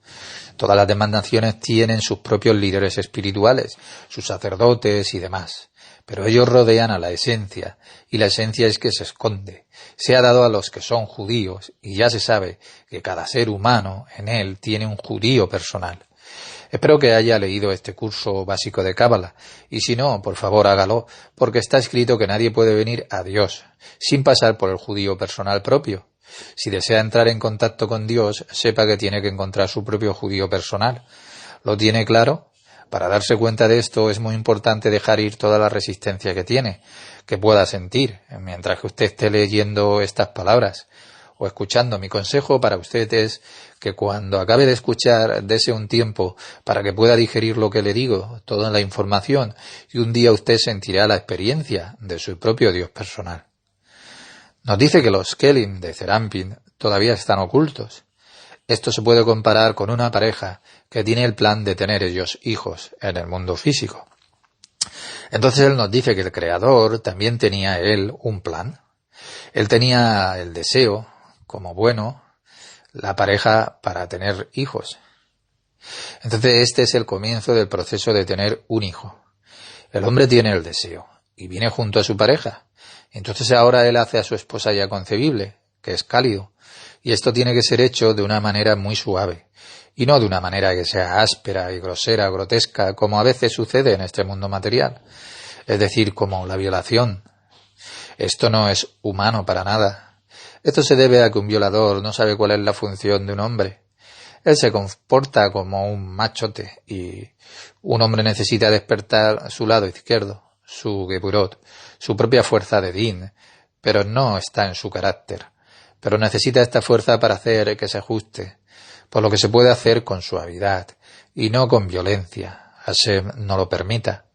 Todas las demás naciones tienen sus propios líderes espirituales, sus sacerdotes y demás, pero ellos rodean a la esencia, y la esencia es que se esconde. Se ha dado a los que son judíos, y ya se sabe que cada ser humano en él tiene un judío personal. Espero que haya leído este curso básico de Cábala, y si no, por favor hágalo, porque está escrito que nadie puede venir a Dios sin pasar por el judío personal propio. Si desea entrar en contacto con Dios, sepa que tiene que encontrar su propio judío personal. ¿Lo tiene claro? Para darse cuenta de esto es muy importante dejar ir toda la resistencia que tiene, que pueda sentir, mientras que usted esté leyendo estas palabras o escuchando. Mi consejo para usted es que cuando acabe de escuchar, dese un tiempo para que pueda digerir lo que le digo, toda la información, y un día usted sentirá la experiencia de su propio Dios personal. Nos dice que los Kelim de Serampin todavía están ocultos. Esto se puede comparar con una pareja que tiene el plan de tener ellos hijos en el mundo físico. Entonces él nos dice que el Creador también tenía él un plan. Él tenía el deseo, como bueno, la pareja para tener hijos. Entonces este es el comienzo del proceso de tener un hijo. El hombre tiene el deseo y viene junto a su pareja. Entonces ahora él hace a su esposa ya concebible, que es cálido, y esto tiene que ser hecho de una manera muy suave, y no de una manera que sea áspera y grosera, grotesca, como a veces sucede en este mundo material, es decir, como la violación. Esto no es humano para nada. Esto se debe a que un violador no sabe cuál es la función de un hombre. Él se comporta como un machote, y un hombre necesita despertar su lado izquierdo, su geburot, su propia fuerza de din, pero no está en su carácter. Pero necesita esta fuerza para hacer que se ajuste, por lo que se puede hacer con suavidad, y no con violencia. Hashem no lo permita.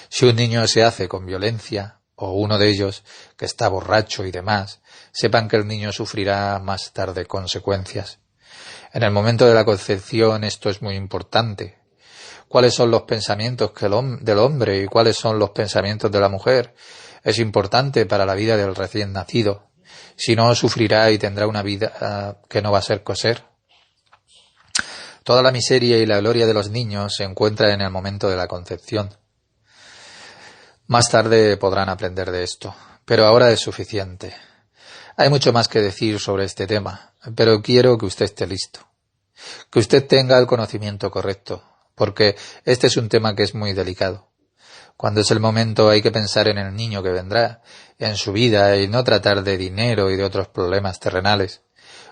Si un niño se hace con violencia, o uno de ellos, que está borracho y demás, sepan que el niño sufrirá más tarde consecuencias. En el momento de la concepción esto es muy importante. ¿Cuáles son los pensamientos del hombre y cuáles son los pensamientos de la mujer? Es importante para la vida del recién nacido. Si no, sufrirá y tendrá una vida que no va a ser coser. Toda la miseria y la gloria de los niños se encuentra en el momento de la concepción. Más tarde podrán aprender de esto, pero ahora es suficiente. Hay mucho más que decir sobre este tema, pero quiero que usted esté listo. Que usted tenga el conocimiento correcto, porque este es un tema que es muy delicado. Cuando es el momento hay que pensar en el niño que vendrá, en su vida, y no tratar de dinero y de otros problemas terrenales.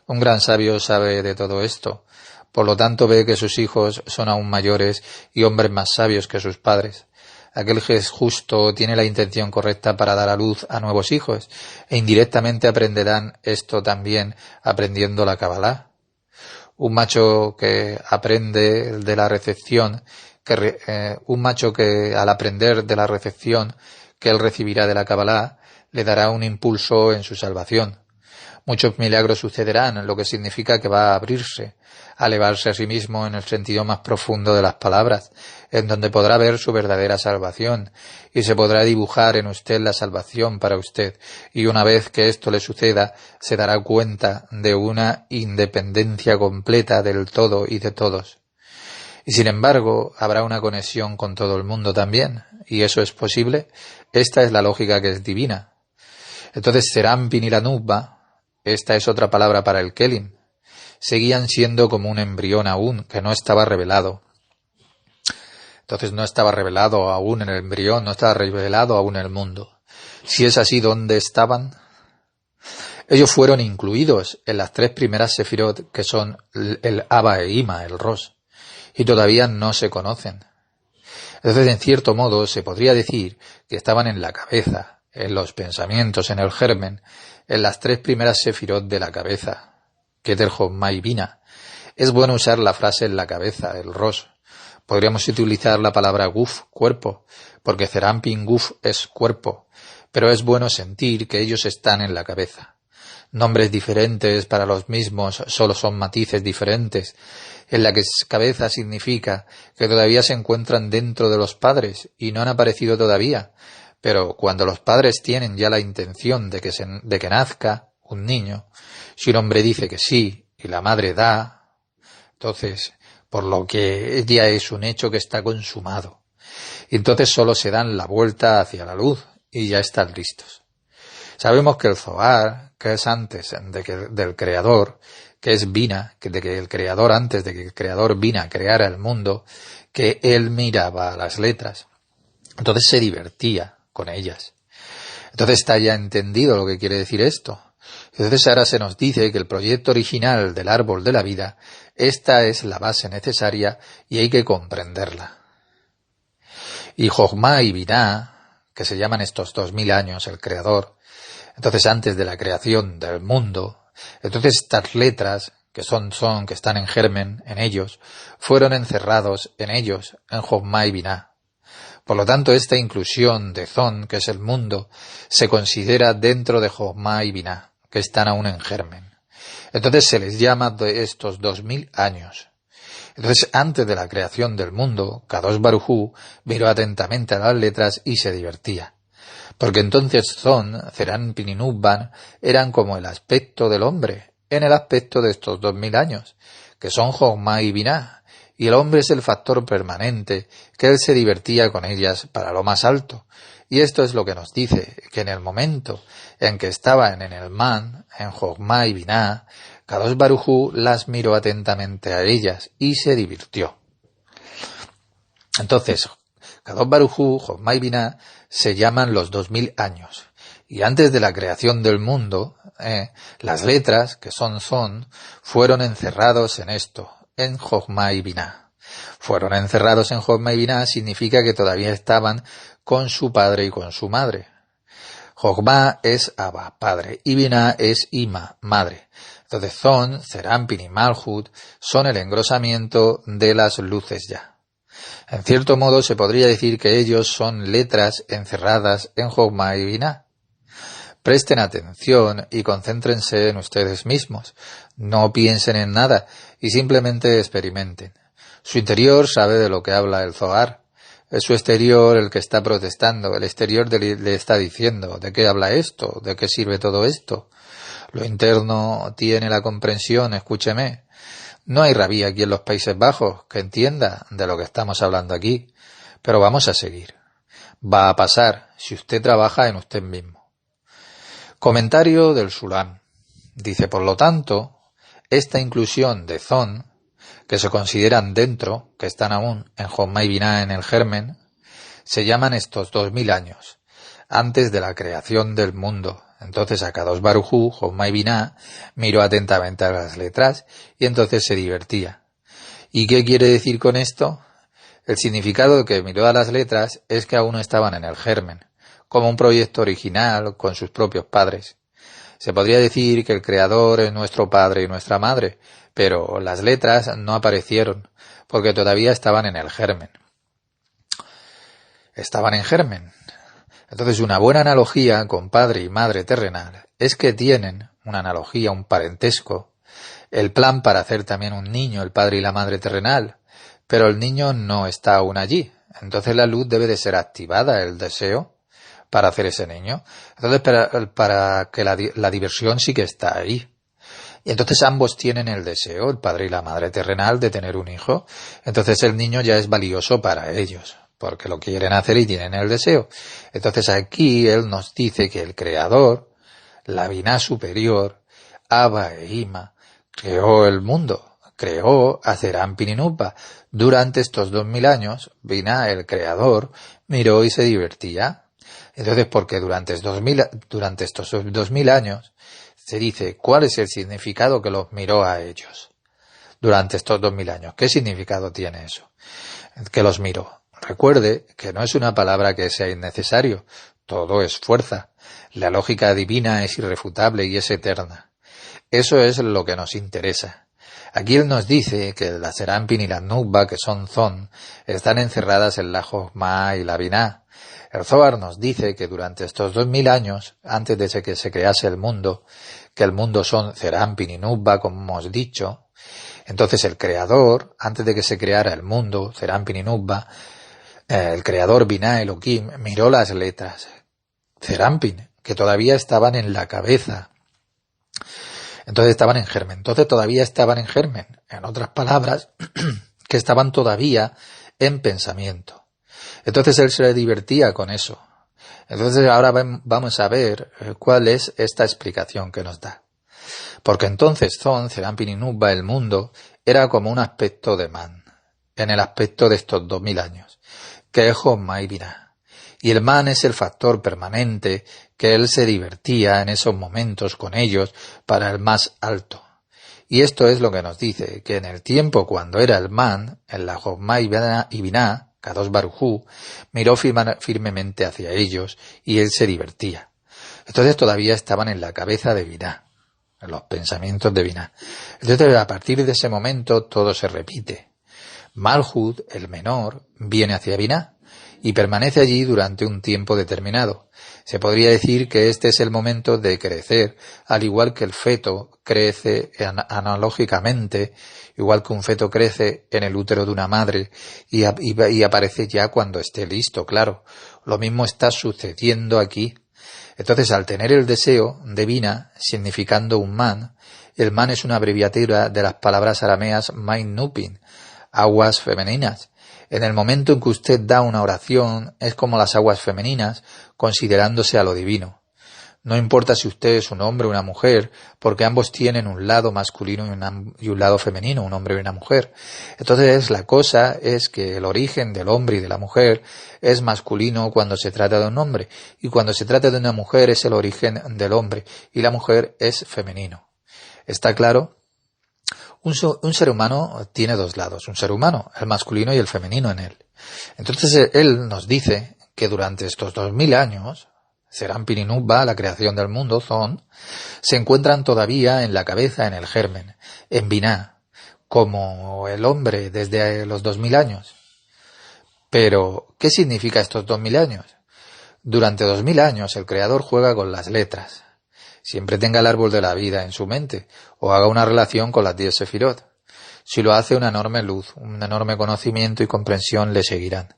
Un gran sabio sabe de todo esto, por lo tanto ve que sus hijos son aún mayores y hombres más sabios que sus padres. Aquel que es justo tiene la intención correcta para dar a luz a nuevos hijos, e indirectamente aprenderán esto también aprendiendo la Kabbalah. Un macho que aprende de la recepción, un macho que al aprender de la recepción que él recibirá de la Kabbalah, le dará un impulso en su salvación. Muchos milagros sucederán, lo que significa que va a abrirse, a elevarse a sí mismo en el sentido más profundo de las palabras, en donde podrá ver su verdadera salvación, y se podrá dibujar en usted la salvación para usted, y una vez que esto le suceda, se dará cuenta de una independencia completa del todo y de todos. Y sin embargo, habrá una conexión con todo el mundo también, y eso es posible. Esta es la lógica que es divina. Entonces Serampin y la Nubba, esta es otra palabra para el Kelim, seguían siendo como un embrión aún, que no estaba revelado. Entonces no estaba revelado aún en el embrión, no estaba revelado aún en el mundo. Si es así, ¿dónde estaban? Ellos fueron incluidos en las 3 primeras sefirot, que son el Abba e Ima, el Ros, y todavía no se conocen. Entonces, en cierto modo, se podría decir que estaban en la cabeza, en los pensamientos, en el germen, en las 3 primeras sefirot de la cabeza, Keter, Jochma y Bina. Es bueno usar la frase en la cabeza, el Ros. Podríamos utilizar la palabra guf, cuerpo, porque Zerampin guf es cuerpo, pero es bueno sentir que ellos están en la cabeza. Nombres diferentes para los mismos solo son matices diferentes. En la cabeza significa que todavía se encuentran dentro de los padres y no han aparecido todavía. Pero cuando los padres tienen ya la intención de que nazca un niño, si un hombre dice que sí y la madre da, entonces, por lo que ya es un hecho que está consumado. Y entonces solo se dan la vuelta hacia la luz y ya están listos. Sabemos que el Zohar, que es antes del Creador, que es Bina, antes de que el Creador Bina creara el mundo, que él miraba las letras. Entonces se divertía con ellas. Entonces está ya entendido lo que quiere decir esto. Entonces ahora se nos dice que el proyecto original del árbol de la vida, esta es la base necesaria y hay que comprenderla. Y Jochma y Binah, que se llaman estos 2000 años, el Creador, entonces antes de la creación del mundo, entonces estas letras, que que están en germen, en ellos, fueron encerrados en ellos, en Jochma y Binah. Por lo tanto, esta inclusión de Zon, que es el mundo, se considera dentro de Jochma y Binah, que están aún en germen. Entonces se les llama de estos 2000 años. Entonces, antes de la creación del mundo, Kadosh Baruj Hu miró atentamente a las letras y se divertía. Porque entonces Zon, Zerampin y Nubban eran como el aspecto del hombre, en el aspecto de estos 2000 años, que son Jochma y Binah, y el hombre es el factor permanente, que él se divertía con ellas para lo más alto. Y esto es lo que nos dice, que en el momento en que estaban en el Man, en Jochma y Binah, Kadosh Baruj Hu las miró atentamente a ellas y se divirtió. Entonces, Kadosh Baruj Hu, Jochma y Binah, se llaman los 2000 años. Y antes de la creación del mundo, las letras, que son fueron encerrados en esto, en Jochma y Binah. Fueron encerrados en Jochma y Binah significa que todavía estaban con su padre y con su madre. Jochma es Abba, padre, y Binah es Ima, madre. Entonces Zon, Zerampin y Malhut son el engrosamiento de las luces ya. En cierto modo se podría decir que ellos son letras encerradas en Jochma y Binah. Presten atención y concéntrense en ustedes mismos. No piensen en nada y simplemente experimenten. Su interior sabe de lo que habla el Zohar. Es su exterior el que está protestando. El exterior le está diciendo ¿de qué habla esto? ¿De qué sirve todo esto? Lo interno tiene la comprensión, escúcheme. No hay rabí aquí en los Países Bajos que entienda de lo que estamos hablando aquí. Pero vamos a seguir. Va a pasar si usted trabaja en usted mismo. Comentario del Sulam. Dice, por lo tanto, esta inclusión de Zon, que se consideran dentro, que están aún en Jochma y Binah en el germen, se llaman estos 2000 años, antes de la creación del mundo. Entonces a Kadosh Baruj Hu, Jochma y Binah, miró atentamente a las letras y entonces se divertía. ¿Y qué quiere decir con esto? El significado de que miró a las letras es que aún no estaban en el germen, como un proyecto original con sus propios padres. Se podría decir que el Creador es nuestro padre y nuestra madre, pero las letras no aparecieron, porque todavía estaban en el germen. Estaban en germen. Entonces, una buena analogía con padre y madre terrenal es que tienen una analogía, un parentesco, el plan para hacer también un niño, el padre y la madre terrenal, pero el niño no está aún allí. Entonces la luz debe de ser activada, el deseo, para hacer ese niño. Entonces, para que la diversión sí que está ahí. Y entonces ambos tienen el deseo, el padre y la madre terrenal, de tener un hijo. Entonces el niño ya es valioso para ellos, porque lo quieren hacer y tienen el deseo. Entonces aquí él nos dice que el Creador, la Binah superior, Abba e Ima, creó el mundo, creó a Zerampin y Nubba. Durante estos 2000 años, Binah, el Creador, miró y se divertía. Entonces, porque durante estos 2000 años, se dice, ¿cuál es el significado que los miró a ellos durante estos 2000 años? ¿Qué significado tiene eso? Que los miró. Recuerde que no es una palabra que sea innecesario, todo es fuerza. La lógica divina es irrefutable y es eterna. Eso es lo que nos interesa. Aquí él nos dice que la Serampin y la Nukba, que son Zon, están encerradas en la Jochma y la Binah. El Zohar nos dice que durante estos 2000 años, antes de que se crease el mundo, que el mundo son Serampin y Nukba, como hemos dicho, entonces el Creador, antes de que se creara el mundo, Serampin y Nukba, el Creador Binah Elohim miró las letras Serampin, que todavía estaban en la cabeza. Entonces estaban en germen. Entonces todavía estaban en germen. En otras palabras, que estaban todavía en pensamiento. Entonces él se divertía con eso. Entonces ahora vamos a ver cuál es esta explicación que nos da. Porque entonces Zon, Serampin y Nukba, el mundo, era como un aspecto de man, en el aspecto de estos 2000 años, que es Jochma y Binah. Y el man es el factor permanente que él se divertía en esos momentos con ellos para el más alto. Y esto es lo que nos dice, que en el tiempo cuando era el man, en la Jochma y Binah, Kadosh Baruj Hu, miró firmemente hacia ellos y él se divertía. Entonces todavía estaban en la cabeza de Binah, en los pensamientos de Binah. Entonces a partir de ese momento todo se repite. Malhut, el menor, viene hacia Binah y permanece allí durante un tiempo determinado. Se podría decir que este es el momento de crecer, al igual que el feto crece analógicamente, igual que un feto crece en el útero de una madre y aparece ya cuando esté listo, claro. Lo mismo está sucediendo aquí. Entonces, al tener el deseo de Binah, significando un man, el man es una abreviatura de las palabras arameas Main Nupin, aguas femeninas. En el momento en que usted da una oración, es como las aguas femeninas, considerándose a lo divino. No importa si usted es un hombre o una mujer, porque ambos tienen un lado masculino y un lado femenino, un hombre y una mujer. Entonces la cosa es que el origen del hombre y de la mujer es masculino cuando se trata de un hombre, y cuando se trata de una mujer es el origen del hombre, y la mujer es femenino. ¿Está claro? Un ser humano tiene dos lados, un ser humano, el masculino y el femenino en él. Entonces él nos dice que durante estos 2000 años, Serampin y Nukba, la creación del mundo, Zon, se encuentran todavía en la cabeza, en el germen, en Binah, como el hombre desde los 2000 años. Pero, ¿qué significa estos 2000 años? Durante 2000 años el Creador juega con las letras. Siempre tenga el árbol de la vida en su mente, o haga una relación con las 10 sefirot. Si lo hace, una enorme luz, un enorme conocimiento y comprensión le seguirán.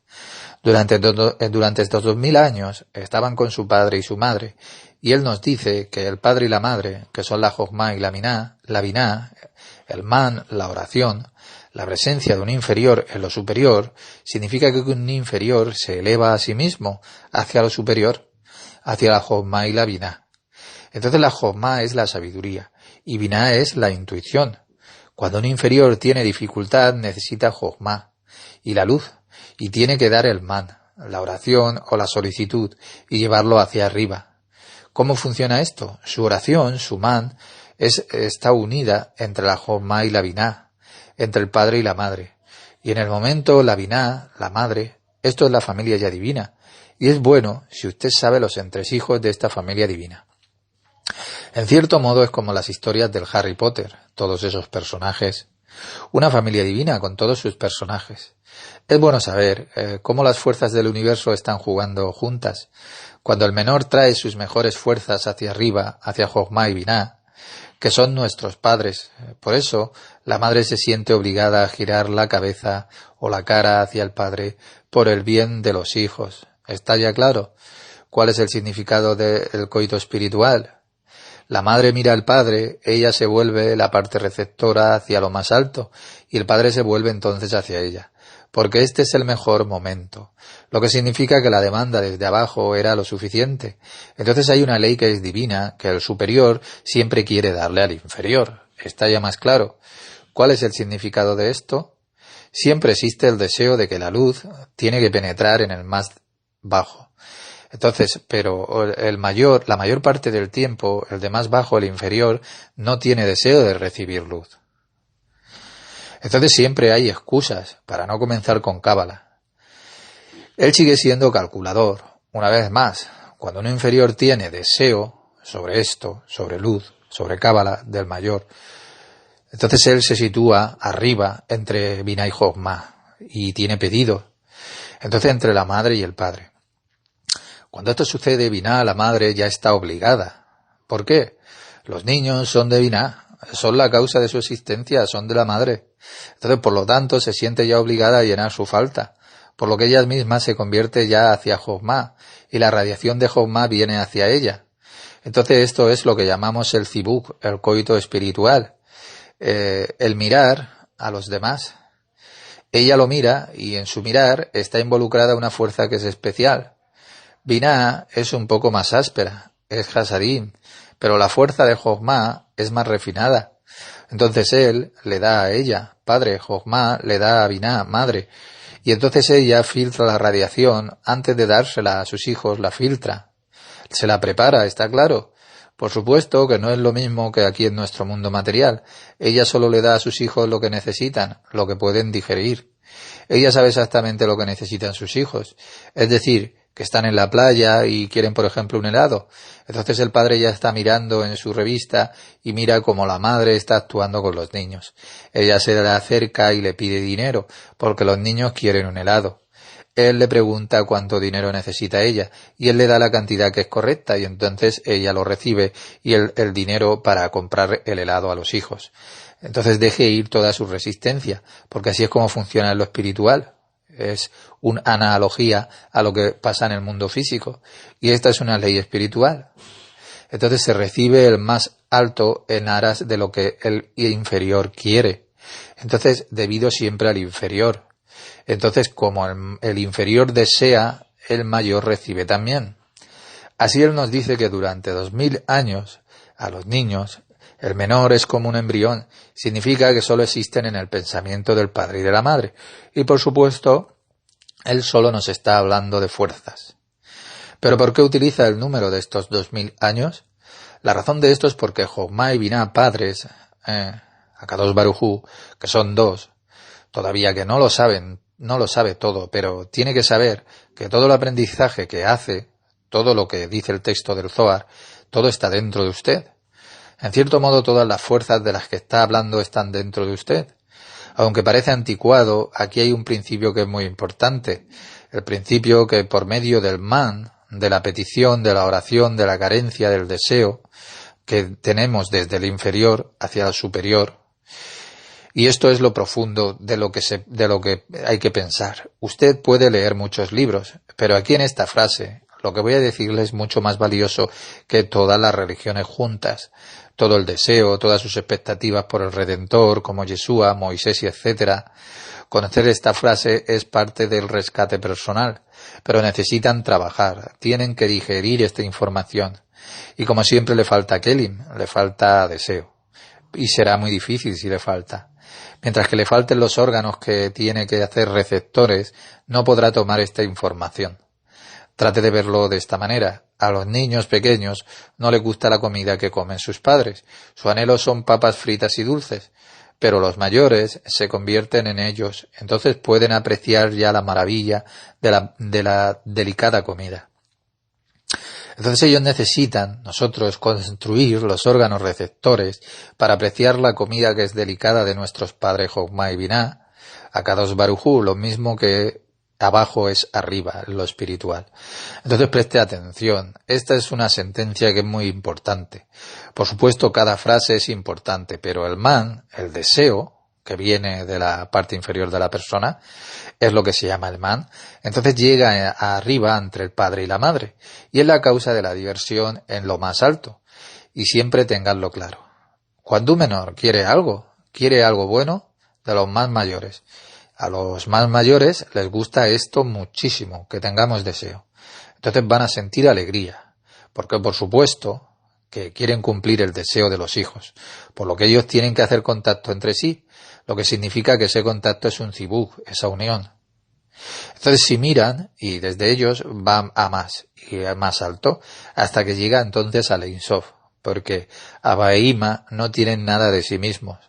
Durante estos 2000 años estaban con su padre y su madre, y él nos dice que el padre y la madre, que son la Jochma y la Binah, el man, la oración, la presencia de un inferior en lo superior, significa que un inferior se eleva a sí mismo hacia lo superior, hacia la Jochma y la Binah. Entonces la Jochma es la sabiduría y Binah es la intuición. Cuando un inferior tiene dificultad necesita Jochma y la luz y tiene que dar el man, la oración o la solicitud y llevarlo hacia arriba. ¿Cómo funciona esto? Su oración, su man, está unida entre la Jochma y la Binah, entre el padre y la madre. Y en el momento la Binah, la madre, esto es la familia ya divina y es bueno si usted sabe los entresijos de esta familia divina. En cierto modo es como las historias del Harry Potter, todos esos personajes. Una familia divina con todos sus personajes. Es bueno saber cómo las fuerzas del universo están jugando juntas. Cuando el menor trae sus mejores fuerzas hacia arriba, hacia Jochma y Binah, que son nuestros padres. Por eso la madre se siente obligada a girar la cabeza o la cara hacia el padre por el bien de los hijos. ¿Está ya claro? ¿Cuál es el significado del coito espiritual? La madre mira al padre, ella se vuelve la parte receptora hacia lo más alto y el padre se vuelve entonces hacia ella, porque este es el mejor momento, lo que significa que la demanda desde abajo era lo suficiente. Entonces hay una ley que es divina, que el superior siempre quiere darle al inferior. ¿Está ya más claro? ¿Cuál es el significado de esto? Siempre existe el deseo de que la luz tiene que penetrar en el más bajo. Entonces, pero la mayor parte del tiempo, el de más bajo, el inferior, no tiene deseo de recibir luz. Entonces siempre hay excusas para no comenzar con cábala. Él sigue siendo calculador. Una vez más, cuando un inferior tiene deseo sobre esto, sobre luz, sobre cábala del mayor, entonces él se sitúa arriba entre Binah y Jochma y tiene pedido. Entonces entre la madre y el padre. Cuando esto sucede, Binah, la madre, ya está obligada. ¿Por qué? Los niños son de Binah, son la causa de su existencia, son de la madre. Entonces, por lo tanto, se siente ya obligada a llenar su falta, por lo que ella misma se convierte ya hacia Jochma, y la radiación de Jochma viene hacia ella. Entonces, esto es lo que llamamos el zibuk, el coito espiritual, el mirar a los demás. Ella lo mira, y en su mirar está involucrada una fuerza que es especial. Binah es un poco más áspera, es Hasadim, pero la fuerza de Jochma es más refinada. Entonces él le da a ella, padre, Jochma le da a Binah, madre, y entonces ella filtra la radiación, antes de dársela a sus hijos la filtra. Se la prepara, está claro. Por supuesto que no es lo mismo que aquí en nuestro mundo material. Ella solo le da a sus hijos lo que necesitan, lo que pueden digerir. Ella sabe exactamente lo que necesitan sus hijos. Es decir, que están en la playa y quieren, por ejemplo, un helado. Entonces el padre ya está mirando en su revista y mira cómo la madre está actuando con los niños. Ella se le acerca y le pide dinero, porque los niños quieren un helado. Él le pregunta cuánto dinero necesita ella, y él le da la cantidad que es correcta, y entonces ella lo recibe, y el dinero para comprar el helado a los hijos. Entonces deje ir toda su resistencia, porque así es como funciona en lo espiritual. Es una analogía a lo que pasa en el mundo físico, y esta es una ley espiritual. Entonces se recibe el más alto en aras de lo que el inferior quiere. Entonces, debido siempre al inferior. Entonces, como el inferior desea, el mayor recibe también. Así él nos dice que durante 2000 años, a los niños, el menor es como un embrión, significa que solo existen en el pensamiento del padre y de la madre. Y por supuesto, él solo nos está hablando de fuerzas. ¿Pero por qué utiliza el número de estos 2000 años? La razón de esto es porque Jochma y Binah, padres, Akadosh Baruj Hu, que son dos, todavía que no lo saben, no lo sabe todo, pero tiene que saber que todo el aprendizaje que hace, todo lo que dice el texto del Zohar, todo está dentro de usted. En cierto modo, todas las fuerzas de las que está hablando están dentro de usted. Aunque parece anticuado, aquí hay un principio que es muy importante. El principio que por medio del man, de la petición, de la oración, de la carencia, del deseo, que tenemos desde el inferior hacia el superior. Y esto es lo profundo de lo que hay que pensar. Usted puede leer muchos libros, pero aquí en esta frase, lo que voy a decirle es mucho más valioso que todas las religiones juntas. Todo el deseo, todas sus expectativas por el Redentor, como Yeshua, Moisés y etcétera. Conocer esta frase es parte del rescate personal, pero necesitan trabajar, tienen que digerir esta información. Y como siempre le falta kelim, le falta deseo. Y será muy difícil si le falta. Mientras que le falten los órganos que tiene que hacer receptores, no podrá tomar esta información. Trate de verlo de esta manera. A los niños pequeños no les gusta la comida que comen sus padres. Su anhelo son papas fritas y dulces. Pero los mayores se convierten en ellos, entonces pueden apreciar ya la maravilla de la delicada comida. Entonces ellos necesitan, nosotros, construir los órganos receptores para apreciar la comida que es delicada de nuestros padres Jochma y Binah, Akadosh Baruj Hu, lo mismo que abajo es arriba, lo espiritual. Entonces preste atención, esta es una sentencia que es muy importante. Por supuesto, cada frase es importante, pero el man, el deseo, que viene de la parte inferior de la persona, es lo que se llama el man. Entonces llega arriba entre el padre y la madre, y es la causa de la diversión en lo más alto. Y siempre tenganlo claro. Cuando un menor quiere algo bueno de los más mayores. A los más mayores les gusta esto muchísimo, que tengamos deseo. Entonces van a sentir alegría, porque por supuesto que quieren cumplir el deseo de los hijos, por lo que ellos tienen que hacer contacto entre sí, lo que significa que ese contacto es un zibuk, esa unión. Entonces si miran, y desde ellos van a más, y a más alto, hasta que llega entonces al Ein Sof, porque Abba e Ima no tienen nada de sí mismos.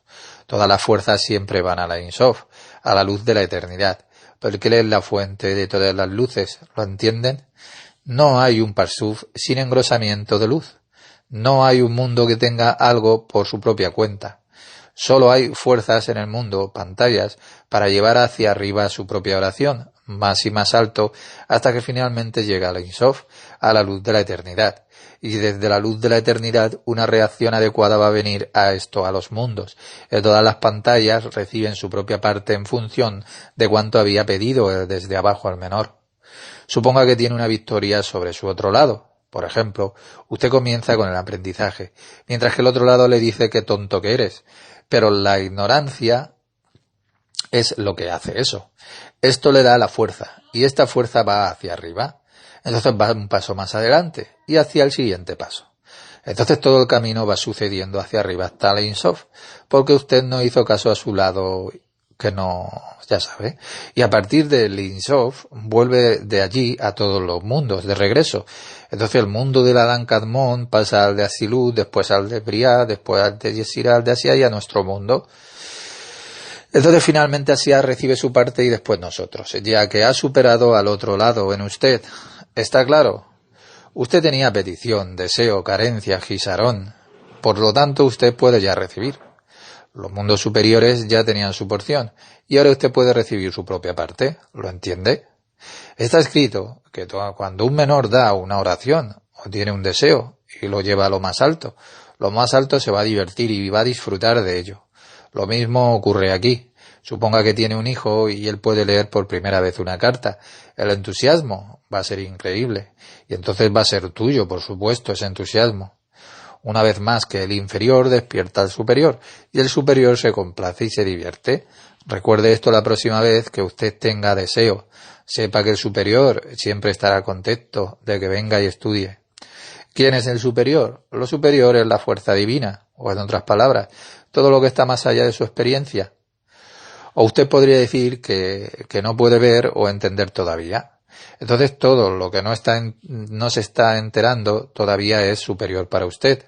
Todas las fuerzas siempre van al Ein Sof, a la luz de la eternidad, porque Él es la fuente de todas las luces, ¿lo entienden? No hay un Parsuf sin engrosamiento de luz. No hay un mundo que tenga algo por su propia cuenta. Solo hay fuerzas en el mundo, pantallas, para llevar hacia arriba su propia oración, más y más alto, hasta que finalmente llega al Ein Sof, a la luz de la eternidad. Y desde la luz de la eternidad una reacción adecuada va a venir a esto, a los mundos. Todas las pantallas reciben su propia parte en función de cuánto había pedido desde abajo al menor. Suponga que tiene una victoria sobre su otro lado. Por ejemplo, usted comienza con el aprendizaje, mientras que el otro lado le dice qué tonto que eres. Pero la ignorancia es lo que hace eso. Esto le da la fuerza, y esta fuerza va hacia arriba. Entonces va un paso más adelante, y hacia el siguiente paso. Entonces todo el camino va sucediendo hacia arriba hasta el Ein Sof, porque usted no hizo caso a su lado, que no, ya sabe. Y a partir del Ein Sof vuelve de allí a todos los mundos, de regreso. Entonces el mundo del Adán Kadmon pasa al de Asilut, después al de Briah, después al de Yesirá, al de Asia y a nuestro mundo. Entonces finalmente Asia recibe su parte y después nosotros, ya que ha superado al otro lado en usted. ¿Está claro? Usted tenía petición, deseo, carencia, gisarón. Por lo tanto, usted puede ya recibir. Los mundos superiores ya tenían su porción, y ahora usted puede recibir su propia parte. ¿Lo entiende? Está escrito que cuando un menor da una oración, o tiene un deseo, y lo lleva a lo más alto se va a divertir y va a disfrutar de ello. Lo mismo ocurre aquí. Suponga que tiene un hijo y él puede leer por primera vez una carta. El entusiasmo va a ser increíble. Y entonces va a ser tuyo, por supuesto, ese entusiasmo. Una vez más que el inferior despierta al superior y el superior se complace y se divierte. Recuerde esto la próxima vez que usted tenga deseo. Sepa que el superior siempre estará contento de que venga y estudie. ¿Quién es el superior? Lo superior es la fuerza divina, o en otras palabras, todo lo que está más allá de su experiencia. O usted podría decir que no puede ver o entender todavía. Entonces todo lo que no se está enterando todavía es superior para usted.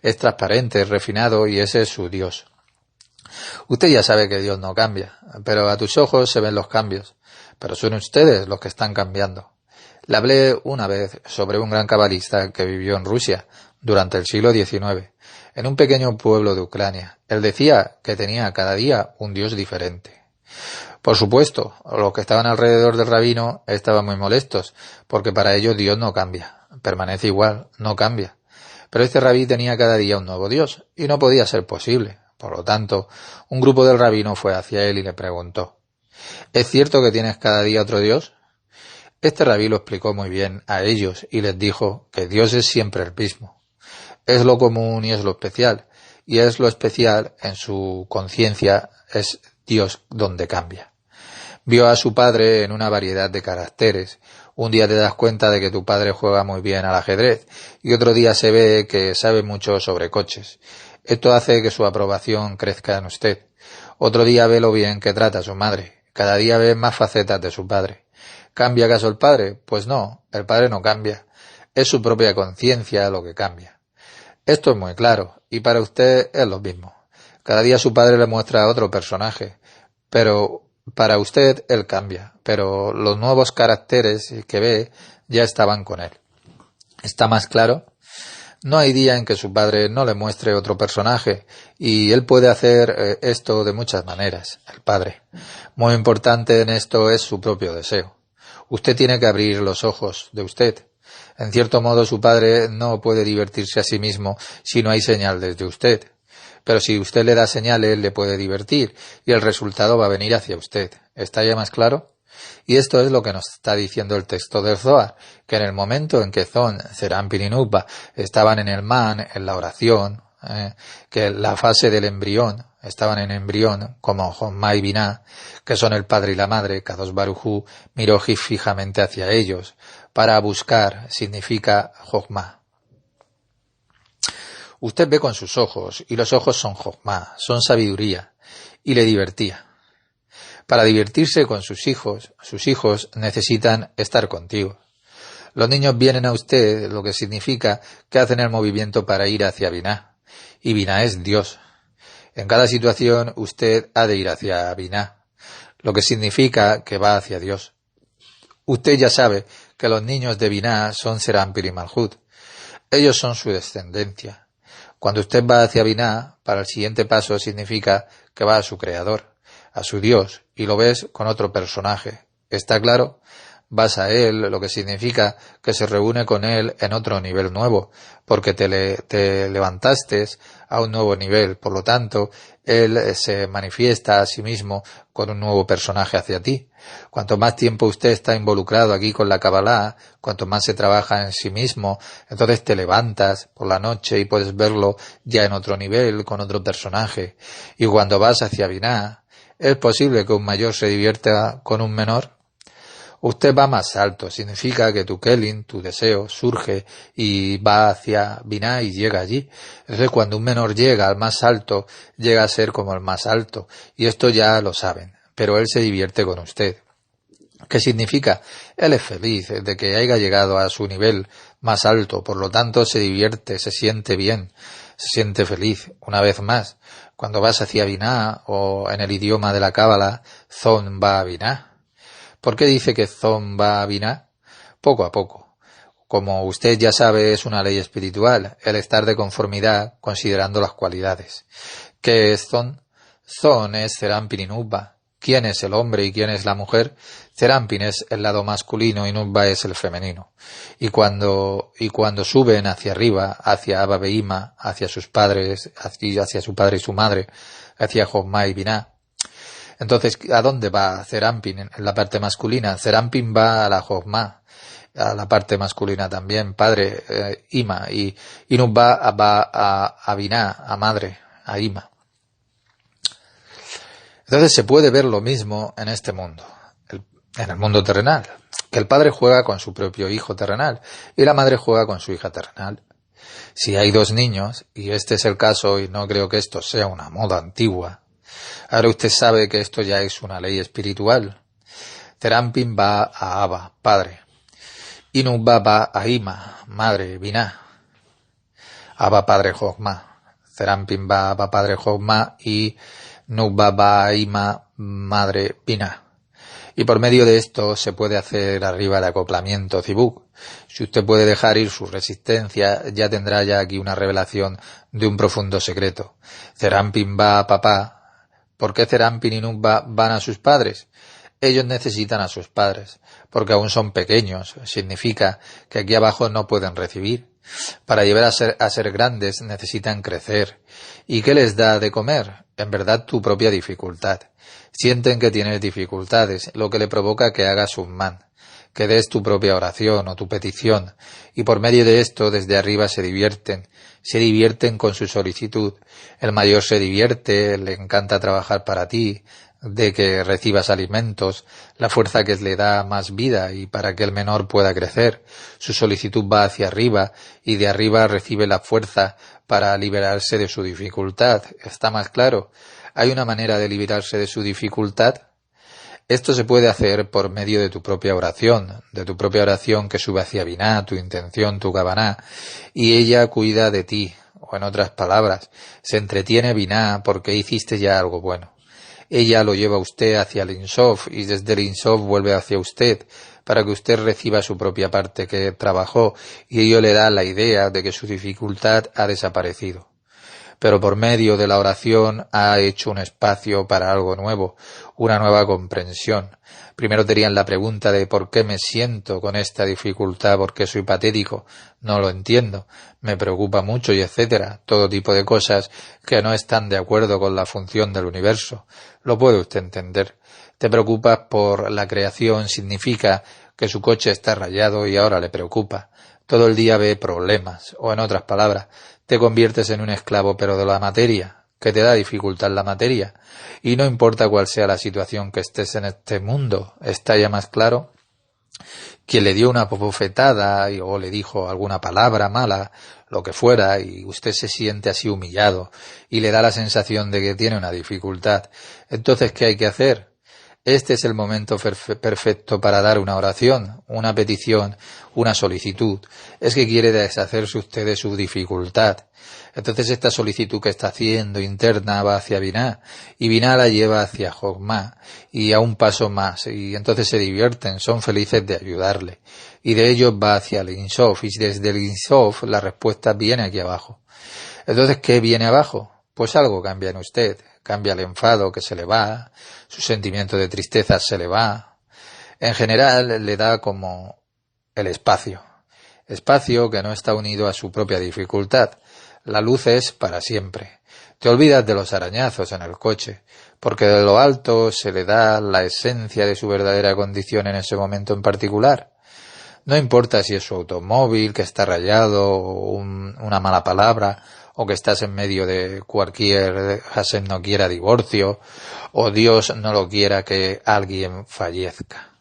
Es transparente, es refinado y ese es su Dios. Usted ya sabe que Dios no cambia, pero a tus ojos se ven los cambios. Pero son ustedes los que están cambiando. Le hablé una vez sobre un gran cabalista que vivió en Rusia durante el siglo XIX, en un pequeño pueblo de Ucrania. Él decía que tenía cada día un Dios diferente. Por supuesto, los que estaban alrededor del rabino estaban muy molestos, porque para ellos Dios no cambia, permanece igual, no cambia. Pero este rabí tenía cada día un nuevo Dios, y no podía ser posible. Por lo tanto, un grupo del rabino fue hacia él y le preguntó: ¿es cierto que tienes cada día otro Dios? Este rabí lo explicó muy bien a ellos y les dijo que Dios es siempre el mismo. Es lo común y es lo especial, y es lo especial en su conciencia, es Dios donde cambia. Vio a su padre en una variedad de caracteres. Un día te das cuenta de que tu padre juega muy bien al ajedrez y otro día se ve que sabe mucho sobre coches. Esto hace que su aprobación crezca en usted. Otro día ve lo bien que trata a su madre. Cada día ve más facetas de su padre. ¿Cambia acaso el padre? Pues no, el padre no cambia. Es su propia conciencia lo que cambia. Esto es muy claro, y para usted es lo mismo. Cada día su padre le muestra otro personaje, pero para usted él cambia, pero los nuevos caracteres que ve ya estaban con él. ¿Está más claro? No hay día en que su padre no le muestre otro personaje, y él puede hacer esto de muchas maneras, el padre. Muy importante en esto es su propio deseo. Usted tiene que abrir los ojos de usted. En cierto modo su padre no puede divertirse a sí mismo si no hay señal desde usted. Pero si usted le da señales, le puede divertir, y el resultado va a venir hacia usted. ¿Está ya más claro? Y esto es lo que nos está diciendo el texto del Zohar, que en el momento en que Zon, Zeranpin y Nukba estaban en el man, en la oración, que en la fase del embrión, estaban en embrión, como Jochma y Binah, que son el padre y la madre, Kadosh Baruj Hu miró fijamente hacia ellos. Para buscar significa Jochma. Usted ve con sus ojos, y los ojos son Jochma, son sabiduría, y le divertía. Para divertirse con sus hijos necesitan estar contigo. Los niños vienen a usted, lo que significa que hacen el movimiento para ir hacia Binah. Y Binah es Dios. En cada situación usted ha de ir hacia Binah, lo que significa que va hacia Dios. Usted ya sabe que los niños de Binah son Serampin y Malhut. Ellos son su descendencia. Cuando usted va hacia Binah, para el siguiente paso significa que va a su Creador, a su Dios, y lo ves con otro personaje. ¿Está claro? Vas a Él, lo que significa que se reúne con Él en otro nivel nuevo, porque te levantaste a un nuevo nivel. Por lo tanto, Él se manifiesta a sí mismo con un nuevo personaje hacia ti. Cuanto más tiempo usted está involucrado aquí con la Kabbalah, cuanto más se trabaja en sí mismo, entonces te levantas por la noche y puedes verlo ya en otro nivel, con otro personaje. Y cuando vas hacia Binah, ¿es posible que un mayor se divierta con un menor? Usted va más alto, significa que tu Kelin, tu deseo, surge y va hacia Binah y llega allí. Entonces cuando un menor llega al más alto, llega a ser como el más alto. Y esto ya lo saben, pero él se divierte con usted. ¿Qué significa? Él es feliz de que haya llegado a su nivel más alto, por lo tanto se divierte, se siente bien, se siente feliz. Una vez más, cuando vas hacia Binah, o en el idioma de la Cábala, Zon va a Binah. ¿Por qué dice que Zon va a Binah? Poco a poco. Como usted ya sabe, es una ley espiritual, el estar de conformidad considerando las cualidades. ¿Qué es Zon? Zon es Serampin y Nubba. ¿Quién es el hombre y quién es la mujer? Serampin es el lado masculino y Nubba es el femenino. Y cuando suben hacia arriba, hacia Abba Behima, hacia sus padres, hacia su padre y su madre, hacia Jochma y Binah, entonces, ¿a dónde va Serampin en la parte masculina? Serampin va a la Jochma, a la parte masculina también, padre, Ima, y Nubba va a Binah, a madre, a Ima. Entonces se puede ver lo mismo en este mundo, en el mundo terrenal, que el padre juega con su propio hijo terrenal y la madre juega con su hija terrenal. Si hay dos niños, y este es el caso y no creo que esto sea una moda antigua, ahora usted sabe que esto ya es una ley espiritual. Serampin va a Abba, padre, y Nubba va a Ima, madre, Binah. Abba, padre, Jochma. Serampin va a Abba, padre, Jochma, y Nubba va a Ima, madre, Binah. Y por medio de esto se puede hacer arriba el acoplamiento Zibuk. Si usted puede dejar ir su resistencia, ya tendrá ya aquí una revelación de un profundo secreto. Serampin va a papá. ¿Por qué Serampin y Nubba van a sus padres? Ellos necesitan a sus padres, porque aún son pequeños. Significa que aquí abajo no pueden recibir. Para llegar a ser grandes necesitan crecer. ¿Y qué les da de comer? En verdad tu propia dificultad. Sienten que tienes dificultades, lo que le provoca que hagas un man, que des tu propia oración o tu petición, y por medio de esto desde arriba se divierten con su solicitud. El mayor se divierte, le encanta trabajar para ti, de que recibas alimentos, la fuerza que le da más vida y para que el menor pueda crecer. Su solicitud va hacia arriba y de arriba recibe la fuerza para liberarse de su dificultad. ¿Está más claro? ¿Hay una manera de liberarse de su dificultad? Esto se puede hacer por medio de tu propia oración que sube hacia Binah, tu intención, tu Kavanah, y ella cuida de ti, o en otras palabras, se entretiene Binah porque hiciste ya algo bueno. Ella lo lleva a usted hacia el Ein Sof y desde el Ein Sof vuelve hacia usted para que usted reciba su propia parte que trabajó y ello le da la idea de que su dificultad ha desaparecido. Pero por medio de la oración ha hecho un espacio para algo nuevo, una nueva comprensión. Primero tenían la pregunta de ¿por qué me siento con esta dificultad? ¿Por qué soy patético? No lo entiendo, me preocupa mucho y etcétera, todo tipo de cosas que no están de acuerdo con la función del universo. Lo puede usted entender. Te preocupas por la creación, significa que su coche está rayado y ahora le preocupa. Todo el día ve problemas, o en otras palabras, te conviertes en un esclavo pero de la materia, que te da dificultad la materia, y no importa cuál sea la situación que estés en este mundo, ¿está ya más claro? Quien le dio una bofetada o le dijo alguna palabra mala, lo que fuera, y usted se siente así humillado, y le da la sensación de que tiene una dificultad. Entonces, ¿qué hay que hacer? Este es el momento perfecto para dar una oración, una petición, una solicitud. Es que quiere deshacerse usted de su dificultad. Entonces esta solicitud que está haciendo interna va hacia Binah, y Binah la lleva hacia Jochma, y a un paso más, y entonces se divierten, son felices de ayudarle. Y de ellos va hacia el Ein Sof, y desde el Ein Sof la respuesta viene aquí abajo. Entonces, ¿qué viene abajo? Pues algo cambia en usted. Cambia el enfado que se le va, su sentimiento de tristeza se le va. En general le da como el espacio que no está unido a su propia dificultad. La luz es para siempre. Te olvidas de los arañazos en el coche, porque de lo alto se le da la esencia de su verdadera condición en ese momento en particular. No importa si es su automóvil, que está rayado, o una mala palabra, o que estás en medio de cualquier Hashem no quiera divorcio, o Dios no lo quiera que alguien fallezca.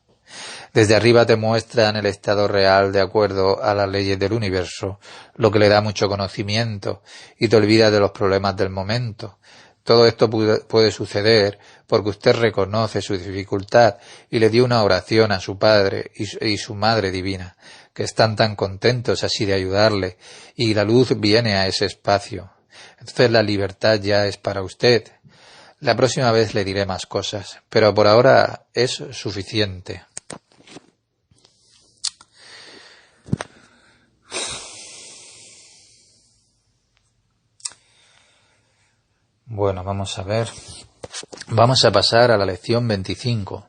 Desde arriba te muestran el estado real de acuerdo a las leyes del universo, lo que le da mucho conocimiento, y te olvidas de los problemas del momento. Todo esto puede suceder porque usted reconoce su dificultad y le dio una oración a su padre y su madre divina, que están tan contentos así de ayudarle, y la luz viene a ese espacio. Entonces la libertad ya es para usted. La próxima vez le diré más cosas, pero por ahora es suficiente. Bueno, vamos a ver. Vamos a pasar a la lección 25.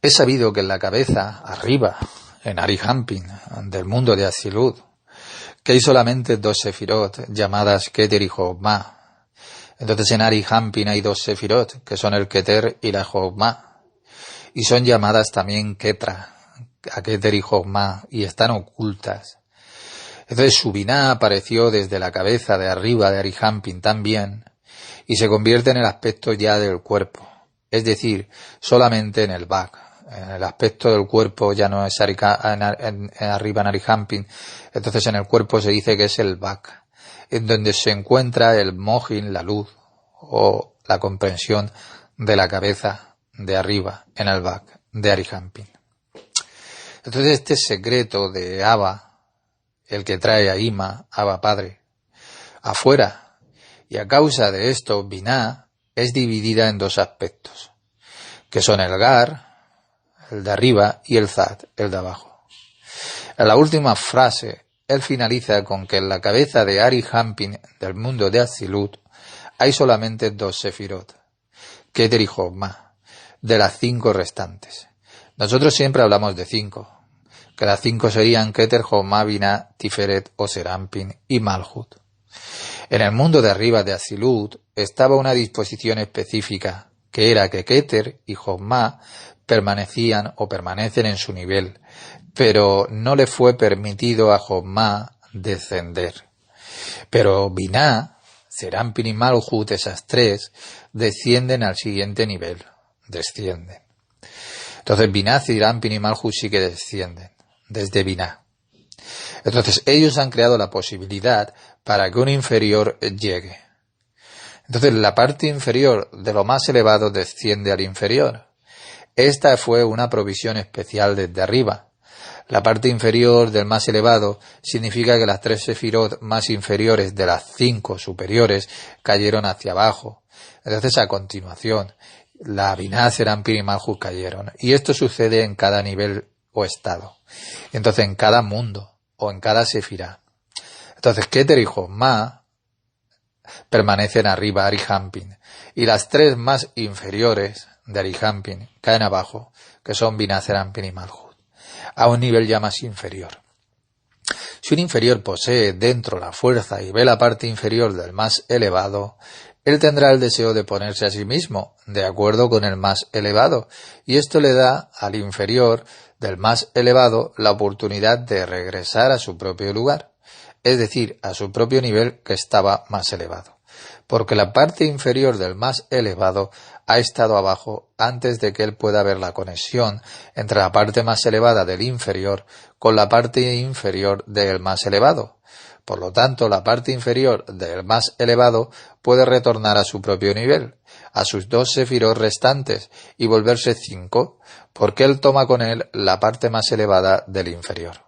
Es sabido que en la cabeza, arriba, en Arihampin, del mundo de Atzilut, que hay solamente 2 sefirot, llamadas Keter y Jochma. Entonces en Arihampin hay 2 sefirot, que son el Keter y la Jochma, y son llamadas también Ketra, a Keter y Jochma, y están ocultas. Entonces su Binah apareció desde la cabeza de arriba de Arihampin también, y se convierte en el aspecto ya del cuerpo, es decir, solamente en el Bak. En el aspecto del cuerpo ya no es arriba en Arihampin, entonces en el cuerpo se dice que es el Bak, en donde se encuentra el Mojin, la luz, o la comprensión de la cabeza de arriba, en el Bak de Arihampin. Entonces este secreto de Abba, el que trae a Ima, Abba Padre, afuera, y a causa de esto, Binah es dividida en 2 aspectos, que son el Gar, el de arriba, y el Zat, el de abajo. En la última frase, él finaliza con que en la cabeza de Arihampin, del mundo de Atzilut, hay solamente 2 sefirot, Keter y Jochma, de las 5 restantes. Nosotros siempre hablamos de 5, que las 5 serían Keter, Jochma, Binah, Tiferet o Serampin y Malhut. En el mundo de arriba de Atzilut estaba una disposición específica, que era que Keter y Jochma permanecían o permanecen en su nivel, pero no le fue permitido a Jochma descender. Pero Binah, Serampin y Malhut, esas 3, descienden al siguiente nivel, descienden. Entonces Binah, Serampin y Malhut sí que descienden, desde Binah. Entonces ellos han creado la posibilidad para que un inferior llegue. Entonces la parte inferior de lo más elevado desciende al inferior. Esta fue una provisión especial desde arriba. La parte inferior del más elevado significa que las 3 sefirot más inferiores de las 5 superiores cayeron hacia abajo. Entonces a continuación, la Binah, Serampin y Malhut cayeron. Y esto sucede en cada nivel o estado. Entonces en cada mundo o en cada sefirá. Entonces Keter y Jochma permanecen arriba, Arihampin, y las 3 más inferiores de Arihampin caen abajo, que son Binah, Serampin y Malhut, a un nivel ya más inferior. Si un inferior posee dentro la fuerza y ve la parte inferior del más elevado, él tendrá el deseo de ponerse a sí mismo, de acuerdo con el más elevado, y esto le da al inferior del más elevado la oportunidad de regresar a su propio lugar, es decir, a su propio nivel que estaba más elevado, porque la parte inferior del más elevado ha estado abajo antes de que él pueda ver la conexión entre la parte más elevada del inferior con la parte inferior del más elevado. Por lo tanto, la parte inferior del más elevado puede retornar a su propio nivel, a sus 2 sefirot restantes y volverse 5, porque él toma con él la parte más elevada del inferior.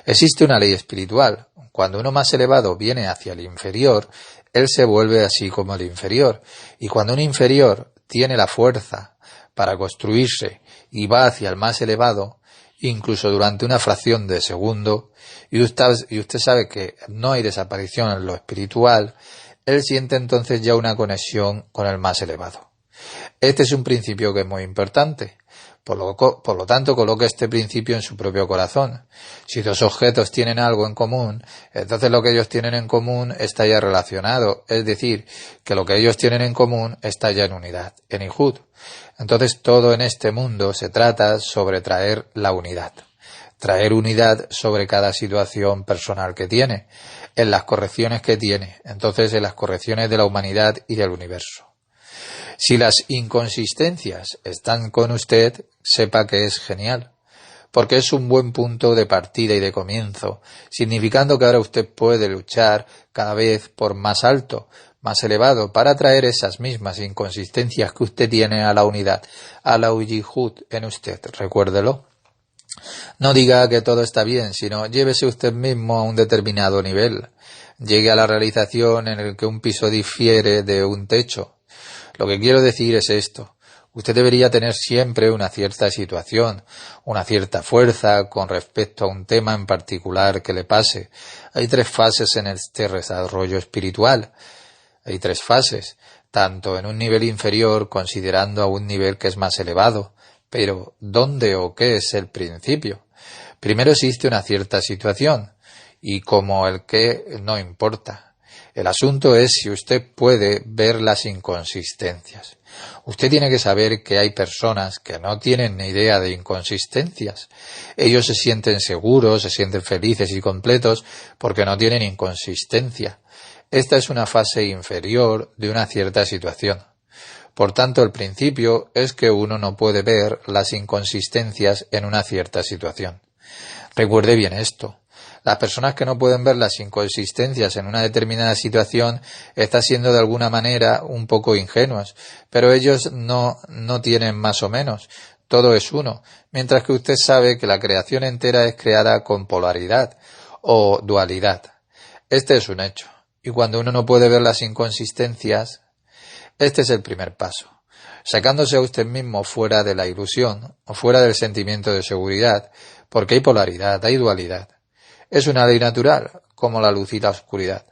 Existe una ley espiritual. Cuando uno más elevado viene hacia el inferior, él se vuelve así como el inferior. Y cuando un inferior tiene la fuerza para construirse y va hacia el más elevado, incluso durante una fracción de segundo, y usted sabe que no hay desaparición en lo espiritual, él siente entonces ya una conexión con el más elevado. Este es un principio que es muy importante. Por lo tanto, coloque este principio en su propio corazón. Si 2 objetos tienen algo en común, entonces lo que ellos tienen en común está ya relacionado, es decir, que lo que ellos tienen en común está ya en unidad, en Ijud. Entonces todo en este mundo se trata sobre traer la unidad. Traer unidad sobre cada situación personal que tiene, en las correcciones que tiene, entonces en las correcciones de la humanidad y del universo. Si las inconsistencias están con usted, sepa que es genial, porque es un buen punto de partida y de comienzo, significando que ahora usted puede luchar cada vez por más alto, más elevado, para traer esas mismas inconsistencias que usted tiene a la unidad, a la Yihud en usted, recuérdelo. No diga que todo está bien, sino llévese usted mismo a un determinado nivel, llegue a la realización en el que un piso difiere de un techo. Lo que quiero decir es esto. Usted debería tener siempre una cierta situación, una cierta fuerza con respecto a un tema en particular que le pase. Hay 3 fases en este desarrollo espiritual. Hay 3 fases, tanto en un nivel inferior considerando a un nivel que es más elevado. Pero, ¿dónde o qué es el principio? Primero existe una cierta situación, y como el qué no importa. El asunto es si usted puede ver las inconsistencias. Usted tiene que saber que hay personas que no tienen ni idea de inconsistencias. Ellos se sienten seguros, se sienten felices y completos porque no tienen inconsistencia. Esta es una fase inferior de una cierta situación. Por tanto, el principio es que uno no puede ver las inconsistencias en una cierta situación. Recuerde bien esto. Las personas que no pueden ver las inconsistencias en una determinada situación están siendo de alguna manera un poco ingenuos, pero ellos no tienen más o menos. Todo es uno, mientras que usted sabe que la creación entera es creada con polaridad o dualidad. Este es un hecho. Y cuando uno no puede ver las inconsistencias, este es el primer paso. Sacándose a usted mismo fuera de la ilusión o fuera del sentimiento de seguridad, porque hay polaridad, hay dualidad. Es una ley natural, como la luz y la oscuridad.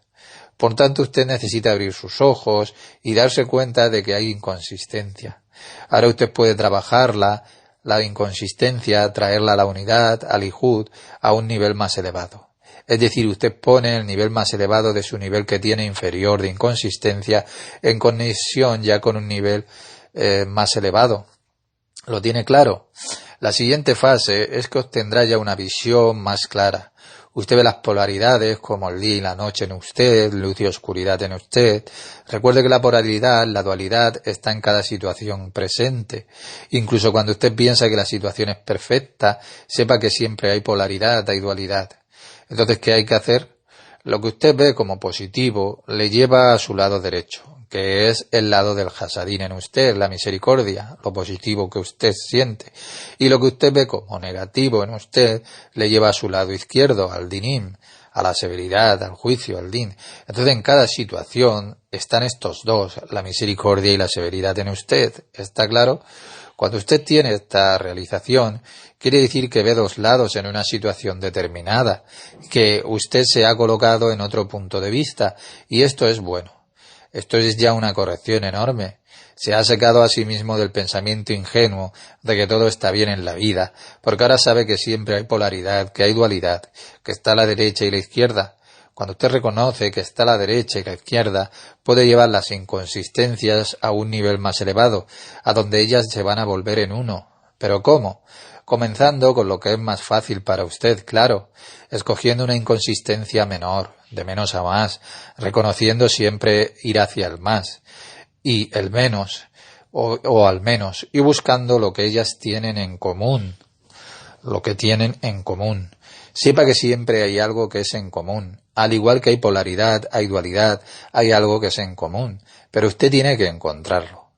Por tanto, usted necesita abrir sus ojos y darse cuenta de que hay inconsistencia. Ahora usted puede trabajarla, la inconsistencia, traerla a la unidad, al Ijud, a un nivel más elevado. Es decir, usted pone el nivel más elevado de su nivel que tiene inferior de inconsistencia en conexión ya con un nivel más elevado. ¿Lo tiene claro? La siguiente fase es que obtendrá ya una visión más clara. Usted ve las polaridades como el día y la noche en usted, luz y oscuridad en usted. Recuerde que la polaridad, la dualidad, está en cada situación presente. Incluso cuando usted piensa que la situación es perfecta, sepa que siempre hay polaridad, hay dualidad. Entonces, ¿qué hay que hacer? Lo que usted ve como positivo le lleva a su lado derecho, que es el lado del Hasadín en usted, la misericordia, lo positivo que usted siente. Y lo que usted ve como negativo en usted le lleva a su lado izquierdo, al Dinim, a la severidad, al juicio, al Din. Entonces en cada situación están estos dos, la misericordia y la severidad en usted. ¿Está claro? Cuando usted tiene esta realización, quiere decir que ve 2 lados en una situación determinada, que usted se ha colocado en otro punto de vista, y esto es bueno. Esto es ya una corrección enorme. Se ha sacado a sí mismo del pensamiento ingenuo de que todo está bien en la vida, porque ahora sabe que siempre hay polaridad, que hay dualidad, que está la derecha y la izquierda. Cuando usted reconoce que está la derecha y la izquierda, puede llevar las inconsistencias a un nivel más elevado, a donde ellas se van a volver en uno. ¿Pero cómo? Comenzando con lo que es más fácil para usted, claro, escogiendo una inconsistencia menor, de menos a más, reconociendo siempre ir hacia el más y el menos, o al menos, y buscando lo que ellas tienen en común, lo que tienen en común. Sepa que siempre hay algo que es en común, Al igual que hay polaridad, hay dualidad, hay algo que es en común, pero usted tiene que encontrarlo.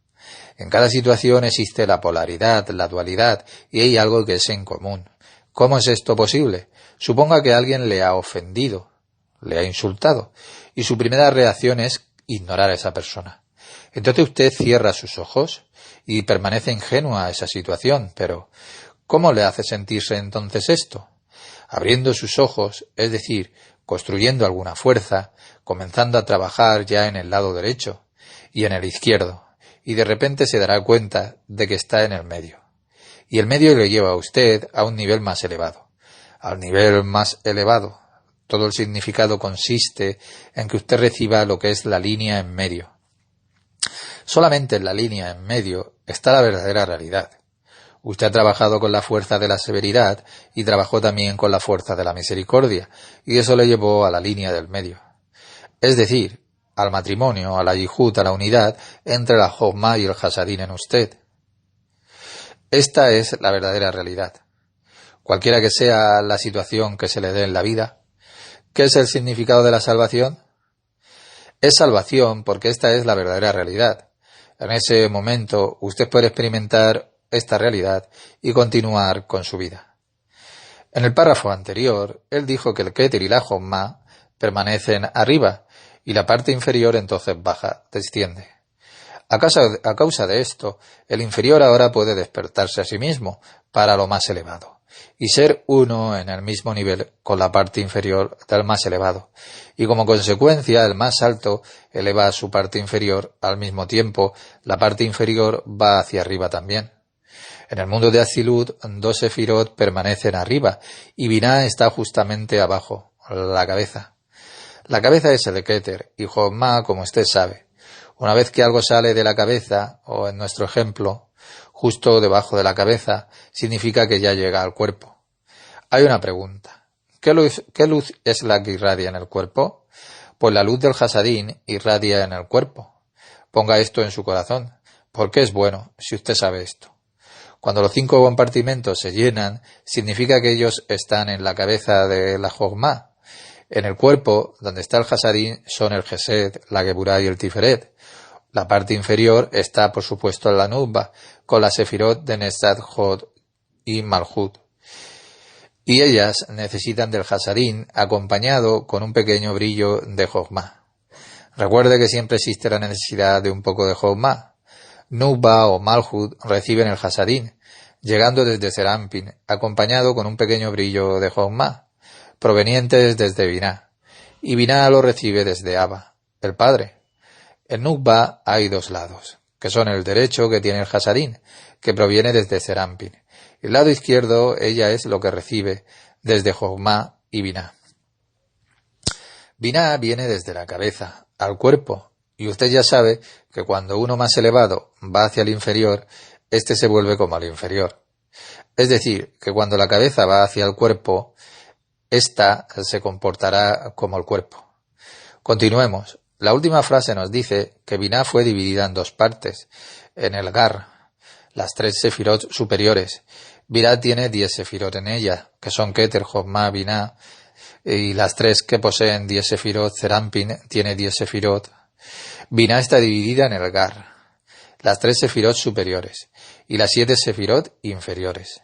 En cada situación existe la polaridad, la dualidad, y hay algo que es en común. ¿Cómo es esto posible? Suponga que alguien le ha ofendido, le ha insultado, y su primera reacción es ignorar a esa persona. Entonces usted cierra sus ojos y permanece ingenua a esa situación, pero ¿cómo le hace sentirse entonces esto? Abriendo sus ojos, es decir, construyendo alguna fuerza, comenzando a trabajar ya en el lado derecho y en el izquierdo, y de repente se dará cuenta de que está en el medio. Y el medio le lleva a usted a un nivel más elevado. Al nivel más elevado, todo el significado consiste en que usted reciba lo que es la línea en medio. Solamente en la línea en medio está la verdadera realidad. Usted ha trabajado con la fuerza de la severidad y trabajó también con la fuerza de la misericordia, y eso le llevó a la línea del medio. Es decir, al matrimonio, a la yihud, a la unidad entre la Jochma y el Hasadín en usted. Esta es la verdadera realidad. Cualquiera que sea la situación que se le dé en la vida, ¿qué es el significado de la salvación? Es salvación porque esta es la verdadera realidad. En ese momento usted puede experimentar esta realidad y continuar con su vida. En el párrafo anterior, él dijo que el Keter y la Jochma permanecen arriba y la parte inferior entonces baja, desciende. A causa de esto, el inferior ahora puede despertarse a sí mismo para lo más elevado y ser uno en el mismo nivel con la parte inferior del más elevado, y como consecuencia el más alto eleva a su parte inferior, al mismo tiempo la parte inferior va hacia arriba también. En el mundo de Atzilut, dos sefirot permanecen arriba y Binah está justamente abajo, la cabeza. La cabeza es el Keter y Jochma, como usted sabe. Una vez que algo sale de la cabeza, o en nuestro ejemplo, justo debajo de la cabeza, significa que ya llega al cuerpo. Hay una pregunta. ¿Qué luz es la que irradia en el cuerpo? Pues la luz del Hasadín irradia en el cuerpo. Ponga esto en su corazón, porque es bueno, si usted sabe esto. Cuando los 5 compartimentos se llenan, significa que ellos están en la cabeza de la Jochma. En el cuerpo, donde está el Hasadín, son el Gesed, la Geburah y el Tiferet. La parte inferior está, por supuesto, en la Nukba, con la Sefirot de Netzat, Hod y Malhut. Y ellas necesitan del Hasadín acompañado con un pequeño brillo de Jochma. Recuerde que siempre existe la necesidad de un poco de Jochma. Nukba o Malhut reciben el Hasadín, llegando desde Serampin, acompañado con un pequeño brillo de Jochma, provenientes desde Binah, y Binah lo recibe desde Abba, el Padre. En Nukba hay 2 lados, que son el derecho que tiene el Hasadín, que proviene desde Serampin, y el lado izquierdo ella es lo que recibe desde Jochma y Binah. Binah viene desde la cabeza al cuerpo, y usted ya sabe que cuando uno más elevado va hacia el inferior, éste se vuelve como al inferior. Es decir, que cuando la cabeza va hacia el cuerpo, ésta se comportará como el cuerpo. Continuemos. La última frase nos dice que Binah fue dividida en 2 partes, en el Gar, las 3 sefirot superiores. Binah tiene 10 sefirot en ella, que son Keter, Jochma, Binah, y las 3 que poseen 10 sefirot, Serampin tiene 10 sefirot. Binah está dividida en el Gar, las 3 sefirot superiores, y las 7 sefirot inferiores.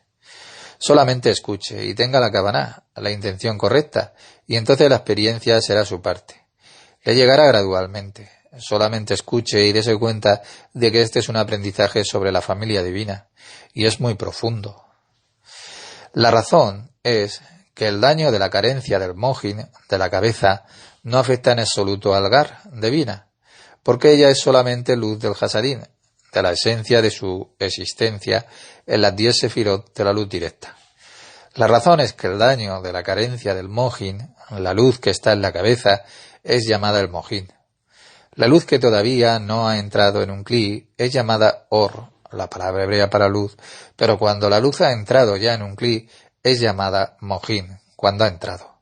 Solamente escuche y tenga la Kavanah, la intención correcta, y entonces la experiencia será su parte. Le llegará gradualmente. Solamente escuche y dése cuenta de que este es un aprendizaje sobre la familia divina, y es muy profundo. La razón es que el daño de la carencia del Mohin, de la cabeza, no afecta en absoluto al Gar, de Binah, porque ella es solamente luz del Hasadín, de la esencia de su existencia en las 10 sefirot de la luz directa. La razón es que el daño de la carencia del Mohin, la luz que está en la cabeza, es llamada el Mohin. La luz que todavía no ha entrado en un Kli es llamada Or, la palabra hebrea para luz, pero cuando la luz ha entrado ya en un Kli es llamada Mohin, cuando ha entrado.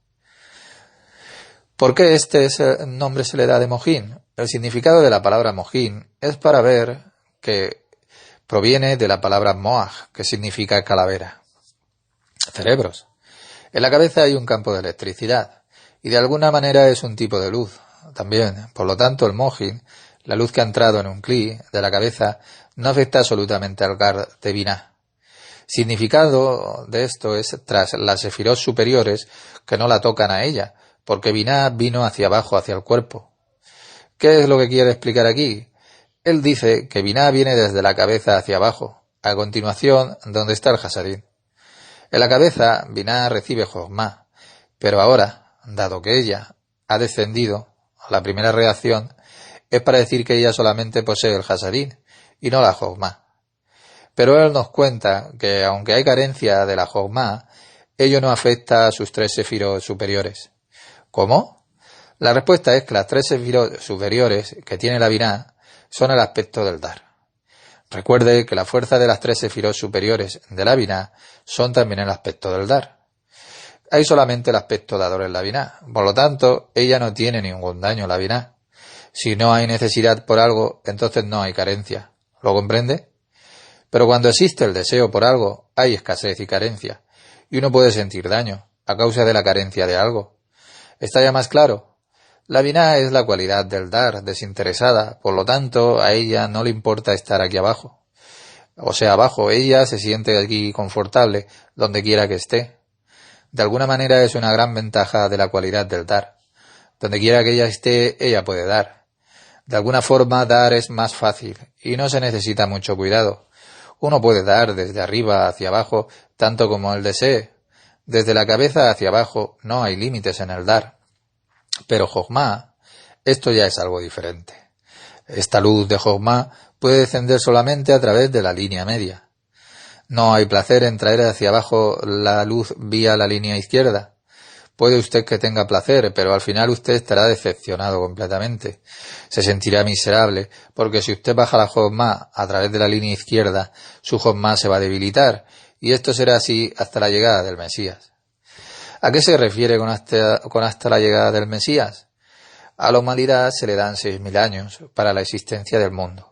¿Por qué este nombre se le da de Mohin? El significado de la palabra Mohin es para ver que proviene de la palabra Moaj, que significa calavera. Cerebros. En la cabeza hay un campo de electricidad, y de alguna manera es un tipo de luz también. Por lo tanto, el Mohin, la luz que ha entrado en un Kli de la cabeza, no afecta absolutamente al Gar de Binah. Significado de esto es tras las sefirot superiores que no la tocan a ella, porque Binah vino hacia abajo, hacia el cuerpo. ¿Qué es lo que quiere explicar aquí? Él dice que Binah viene desde la cabeza hacia abajo, a continuación donde está el Hasadin. En la cabeza Binah recibe Jochma, pero ahora, dado que ella ha descendido, la primera reacción es para decir que ella solamente posee el Hasadin y no la Jochma. Pero él nos cuenta que aunque hay carencia de la Jochma, ello no afecta a sus 3 sefirot superiores. ¿Cómo? La respuesta es que las 3 sefirot superiores que tiene la Binah son el aspecto del Dar. Recuerde que la fuerza de las 3 sefirot superiores de la Binah son también el aspecto del Dar. Hay solamente el aspecto dador en la Binah, por lo tanto, ella no tiene ningún daño la Binah. Si no hay necesidad por algo, entonces no hay carencia. ¿Lo comprende? Pero cuando existe el deseo por algo, hay escasez y carencia, y uno puede sentir daño a causa de la carencia de algo. ¿Está ya más claro? La Binah es la cualidad del Dar, desinteresada, por lo tanto, a ella no le importa estar aquí abajo. O sea, abajo, ella se siente aquí confortable, donde quiera que esté. De alguna manera es una gran ventaja de la cualidad del Dar. Donde quiera que ella esté, ella puede dar. De alguna forma, dar es más fácil, y no se necesita mucho cuidado. Uno puede dar desde arriba hacia abajo, tanto como él desee. Desde la cabeza hacia abajo no hay límites en el dar. Pero Jochma, esto ya es algo diferente. Esta luz de Jochma puede descender solamente a través de la línea media. No hay placer en traer hacia abajo la luz vía la línea izquierda. Puede usted que tenga placer, pero al final usted estará decepcionado completamente. Se sentirá miserable, porque si usted baja la Jochma a través de la línea izquierda, su Jochma se va a debilitar, y esto será así hasta la llegada del Mesías. ¿A qué se refiere con hasta la llegada del Mesías? A la humanidad se le dan 6.000 años para la existencia del mundo.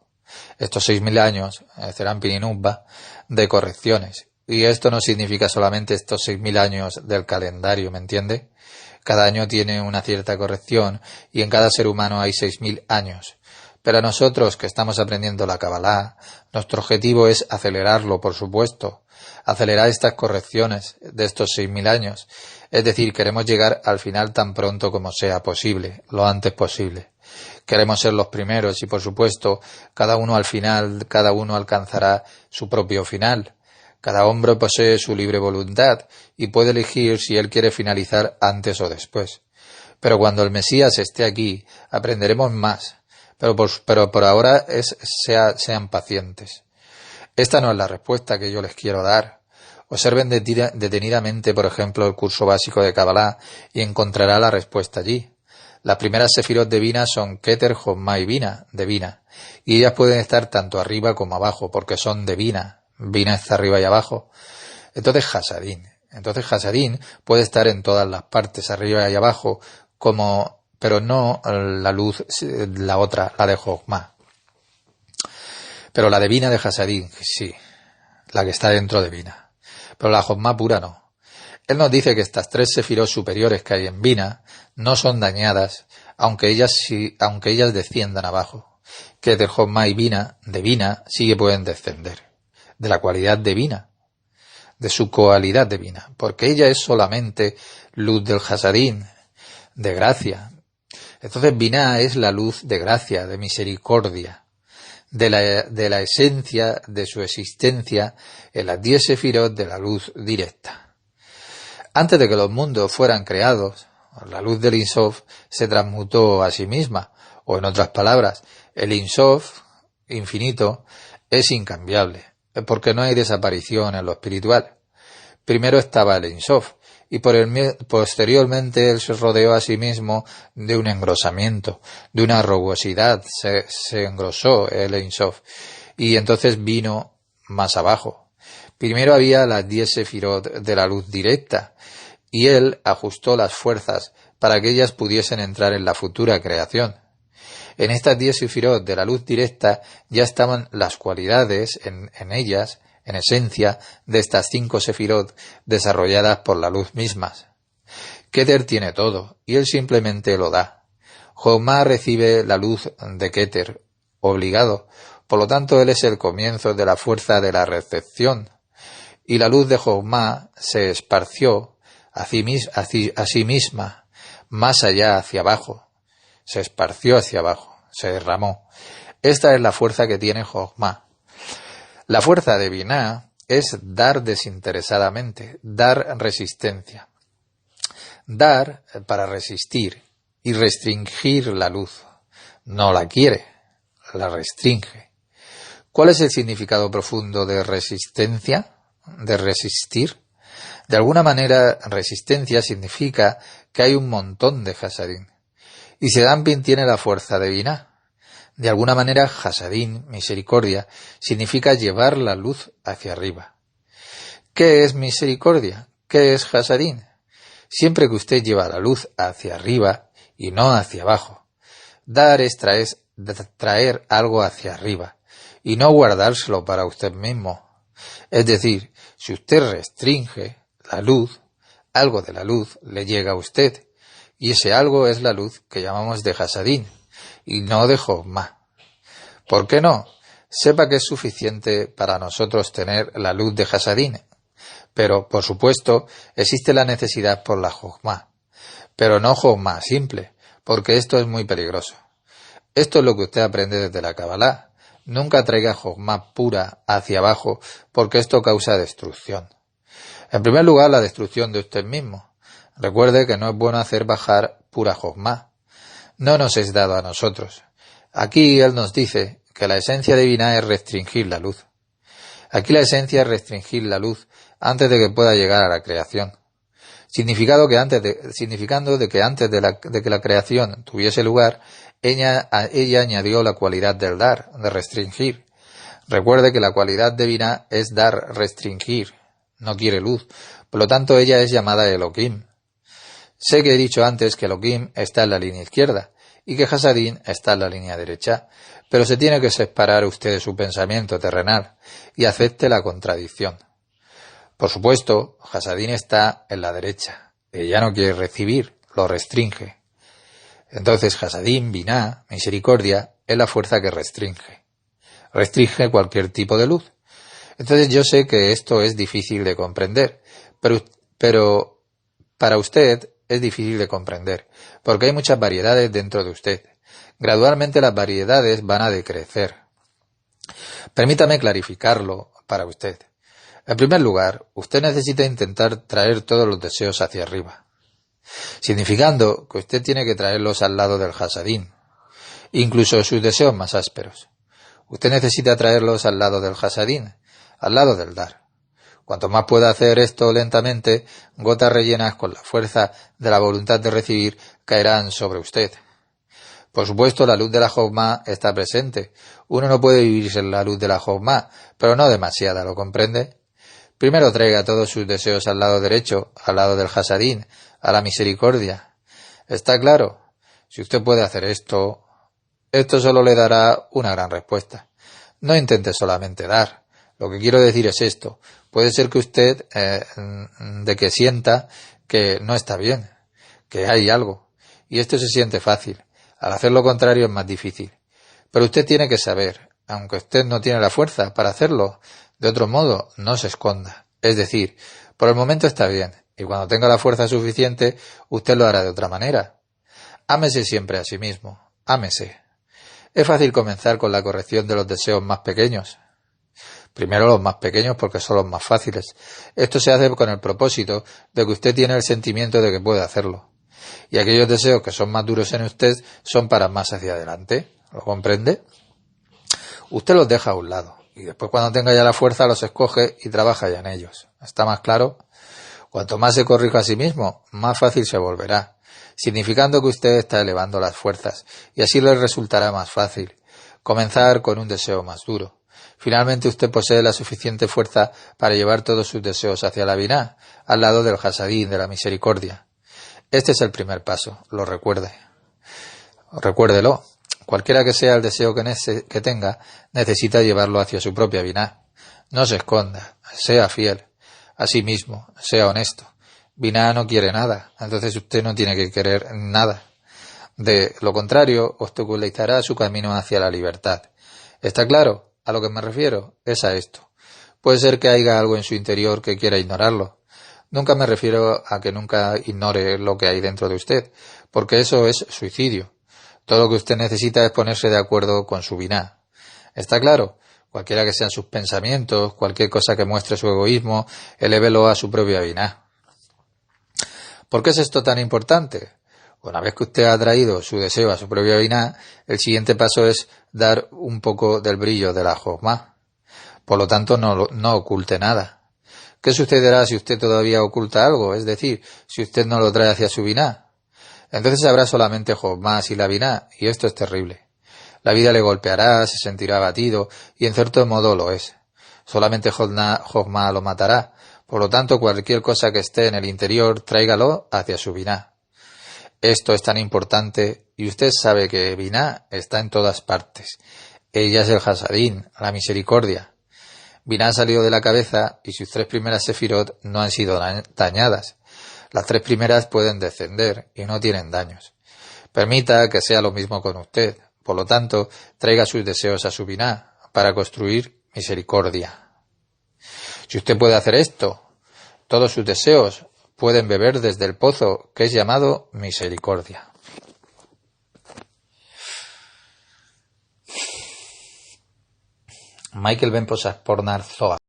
Estos 6.000 años serán Pininubba de correcciones. Y esto no significa solamente estos 6.000 años del calendario, ¿me entiende? Cada año tiene una cierta corrección y en cada ser humano hay 6.000 años. Pero a nosotros que estamos aprendiendo la Kabbalah, nuestro objetivo es acelerarlo, por supuesto. Acelerar estas correcciones de estos 6.000 años. Es decir, queremos llegar al final tan pronto como sea posible, lo antes posible. Queremos ser los primeros y, por supuesto, cada uno al final, cada uno alcanzará su propio final. Cada hombre posee su libre voluntad y puede elegir si él quiere finalizar antes o después. Pero cuando el Mesías esté aquí, aprenderemos más. Pero por ahora sean pacientes. Esta no es la respuesta que yo les quiero dar. Observen detenidamente, por ejemplo, el curso básico de Kabbalah y encontrará la respuesta allí. Las primeras sefirot de Binah son Keter, Jochma y Binah, de Binah. Y ellas pueden estar tanto arriba como abajo, porque son de Binah. Binah está arriba y abajo. Entonces Hasadin puede estar en todas las partes, arriba y abajo, pero no la luz, la otra, la de Jochma. Pero la de Binah de Hasadin, sí, la que está dentro de Binah. Pero la Jochma pura no. Él nos dice que estas 3 sefirot superiores que hay en Binah no son dañadas, aunque ellas desciendan abajo. Que de Jochma y Binah, de Binah, sí que pueden descender. De la cualidad de Binah, de su cualidad de Binah, porque ella es solamente luz del Hasadin, de gracia. Entonces Binah es la luz de gracia, de misericordia, de la esencia de su existencia en las 10 sefirot de la luz directa. Antes de que los mundos fueran creados, la luz del Ein Sof se transmutó a sí misma, o en otras palabras, el Ein Sof, infinito, es incambiable. Porque no hay desaparición en lo espiritual. Primero estaba el Ein Sof, y posteriormente él se rodeó a sí mismo de un engrosamiento, de una rugosidad, se engrosó el Ein Sof, y entonces vino más abajo. Primero había las 10 sefirot de la luz directa, y él ajustó las fuerzas para que ellas pudiesen entrar en la futura creación. En estas 10 sefirot de la luz directa ya estaban las cualidades en ellas, en esencia, de estas 5 sefirot desarrolladas por la luz mismas. Keter tiene todo, y él simplemente lo da. Jochma recibe la luz de Keter, obligado, por lo tanto él es el comienzo de la fuerza de la recepción, y la luz de Jochma se esparció a sí misma, más allá, hacia abajo, se esparció hacia abajo, se derramó. Esta es la fuerza que tiene Jochma. La fuerza de Binah es dar desinteresadamente, dar resistencia. Dar para resistir y restringir la luz. No la quiere, la restringe. ¿Cuál es el significado profundo de resistencia? De resistir. De alguna manera, resistencia significa que hay un montón de Hasadín. Y Sedampin tiene la fuerza de Binah. De alguna manera, Hasadín, misericordia, significa llevar la luz hacia arriba. ¿Qué es misericordia? ¿Qué es Hasadín? Siempre que usted lleva la luz hacia arriba y no hacia abajo. Dar es traer algo hacia arriba y no guardárselo para usted mismo. Es decir, si usted restringe la luz, algo de la luz le llega a usted, y ese algo es la luz que llamamos de Hasadín, y no de Jochma. ¿Por qué no? Sepa que es suficiente para nosotros tener la luz de Hasadín, pero, por supuesto, existe la necesidad por la Jochma, pero no Jochma simple, porque esto es muy peligroso. Esto es lo que usted aprende desde la Kabbalah. Nunca traiga Jochma pura hacia abajo, porque esto causa destrucción. En primer lugar, la destrucción de usted mismo. Recuerde que no es bueno hacer bajar pura Jochma. No nos es dado a nosotros. Aquí él nos dice que la esencia divina es restringir la luz. Aquí la esencia es restringir la luz antes de que pueda llegar a la creación. Significando de que antes de que la creación tuviese lugar, ella añadió la cualidad del dar, de restringir. Recuerde que la cualidad divina es dar, restringir, no quiere luz, por lo tanto ella es llamada Elohim. Sé que he dicho antes que Elohim está en la línea izquierda y que Hasadín está en la línea derecha, pero se tiene que separar usted de su pensamiento terrenal y acepte la contradicción. Por supuesto, Hasadín está en la derecha. Ella no quiere recibir, lo restringe. Entonces Hasadín, Binah, misericordia, es la fuerza que restringe. Restringe cualquier tipo de luz. Entonces yo sé que esto es difícil de comprender, pero para usted es difícil de comprender, porque hay muchas variedades dentro de usted. Gradualmente las variedades van a decrecer. Permítame clarificarlo para usted. En primer lugar, usted necesita intentar traer todos los deseos hacia arriba, significando que usted tiene que traerlos al lado del Hasadín, incluso sus deseos más ásperos. Usted necesita traerlos al lado del Hasadín, al lado del dar. Cuanto más pueda hacer esto lentamente, gotas rellenas con la fuerza de la voluntad de recibir caerán sobre usted. Por supuesto, la luz de la Jochma está presente. Uno no puede vivir sin la luz de la Jochma, pero no demasiada, ¿lo comprende? Primero traiga todos sus deseos al lado derecho, al lado del Hasadín, a la misericordia. ¿Está claro? Si usted puede hacer esto solo le dará una gran respuesta. No intente solamente dar. Lo que quiero decir es esto. Puede ser que usted de que sienta que no está bien, que hay algo, y esto se siente fácil. Al hacer lo contrario es más difícil. Pero usted tiene que saber, aunque usted no tiene la fuerza para hacerlo, de otro modo, no se esconda. Es decir, por el momento está bien, y cuando tenga la fuerza suficiente, usted lo hará de otra manera. Ámese siempre a sí mismo. Ámese. Es fácil comenzar con la corrección de los deseos más pequeños. Primero los más pequeños porque son los más fáciles. Esto se hace con el propósito de que usted tiene el sentimiento de que puede hacerlo. Y aquellos deseos que son más duros en usted son para más hacia adelante. ¿Lo comprende? Usted los deja a un lado. Y después cuando tenga ya la fuerza los escoge y trabaja ya en ellos. ¿Está más claro? Cuanto más se corrija a sí mismo, más fácil se volverá, significando que usted está elevando las fuerzas, y así le resultará más fácil comenzar con un deseo más duro. Finalmente usted posee la suficiente fuerza para llevar todos sus deseos hacia la Binah, al lado del Hasadín, de la misericordia. Este es el primer paso, lo recuerde. Recuérdelo. Cualquiera que sea el deseo que tenga, necesita llevarlo hacia su propia Binah. No se esconda, sea fiel. A sí mismo, sea honesto. Binah no quiere nada, entonces usted no tiene que querer nada. De lo contrario, obstaculizará su camino hacia la libertad. ¿Está claro? A lo que me refiero es a esto. Puede ser que haya algo en su interior que quiera ignorarlo. Nunca me refiero a que nunca ignore lo que hay dentro de usted, porque eso es suicidio. Todo lo que usted necesita es ponerse de acuerdo con su Binah. ¿Está claro? Cualquiera que sean sus pensamientos, cualquier cosa que muestre su egoísmo, elévelo a su propia Binah. ¿Por qué es esto tan importante? Una vez que usted ha traído su deseo a su propia Binah, el siguiente paso es dar un poco del brillo de la Jochma. Por lo tanto, no oculte nada. ¿Qué sucederá si usted todavía oculta algo? Es decir, si usted no lo trae hacia su Binah. Entonces habrá solamente Jochma y la Binah, y esto es terrible. La vida le golpeará, se sentirá abatido, y en cierto modo lo es. Solamente Jochma lo matará. Por lo tanto, cualquier cosa que esté en el interior, tráigalo hacia su Binah. Esto es tan importante, y usted sabe que Binah está en todas partes. Ella es el Hasadín, la misericordia. Binah salió de la cabeza y sus 3 primeras sefirot no han sido dañadas. Las 3 primeras pueden descender y no tienen daños. Permita que sea lo mismo con usted. Por lo tanto, traiga sus deseos a su Binah para construir misericordia. Si usted puede hacer esto, todos sus deseos pueden beber desde el pozo que es llamado misericordia. Michael Ben Posach, Pornar Zohar.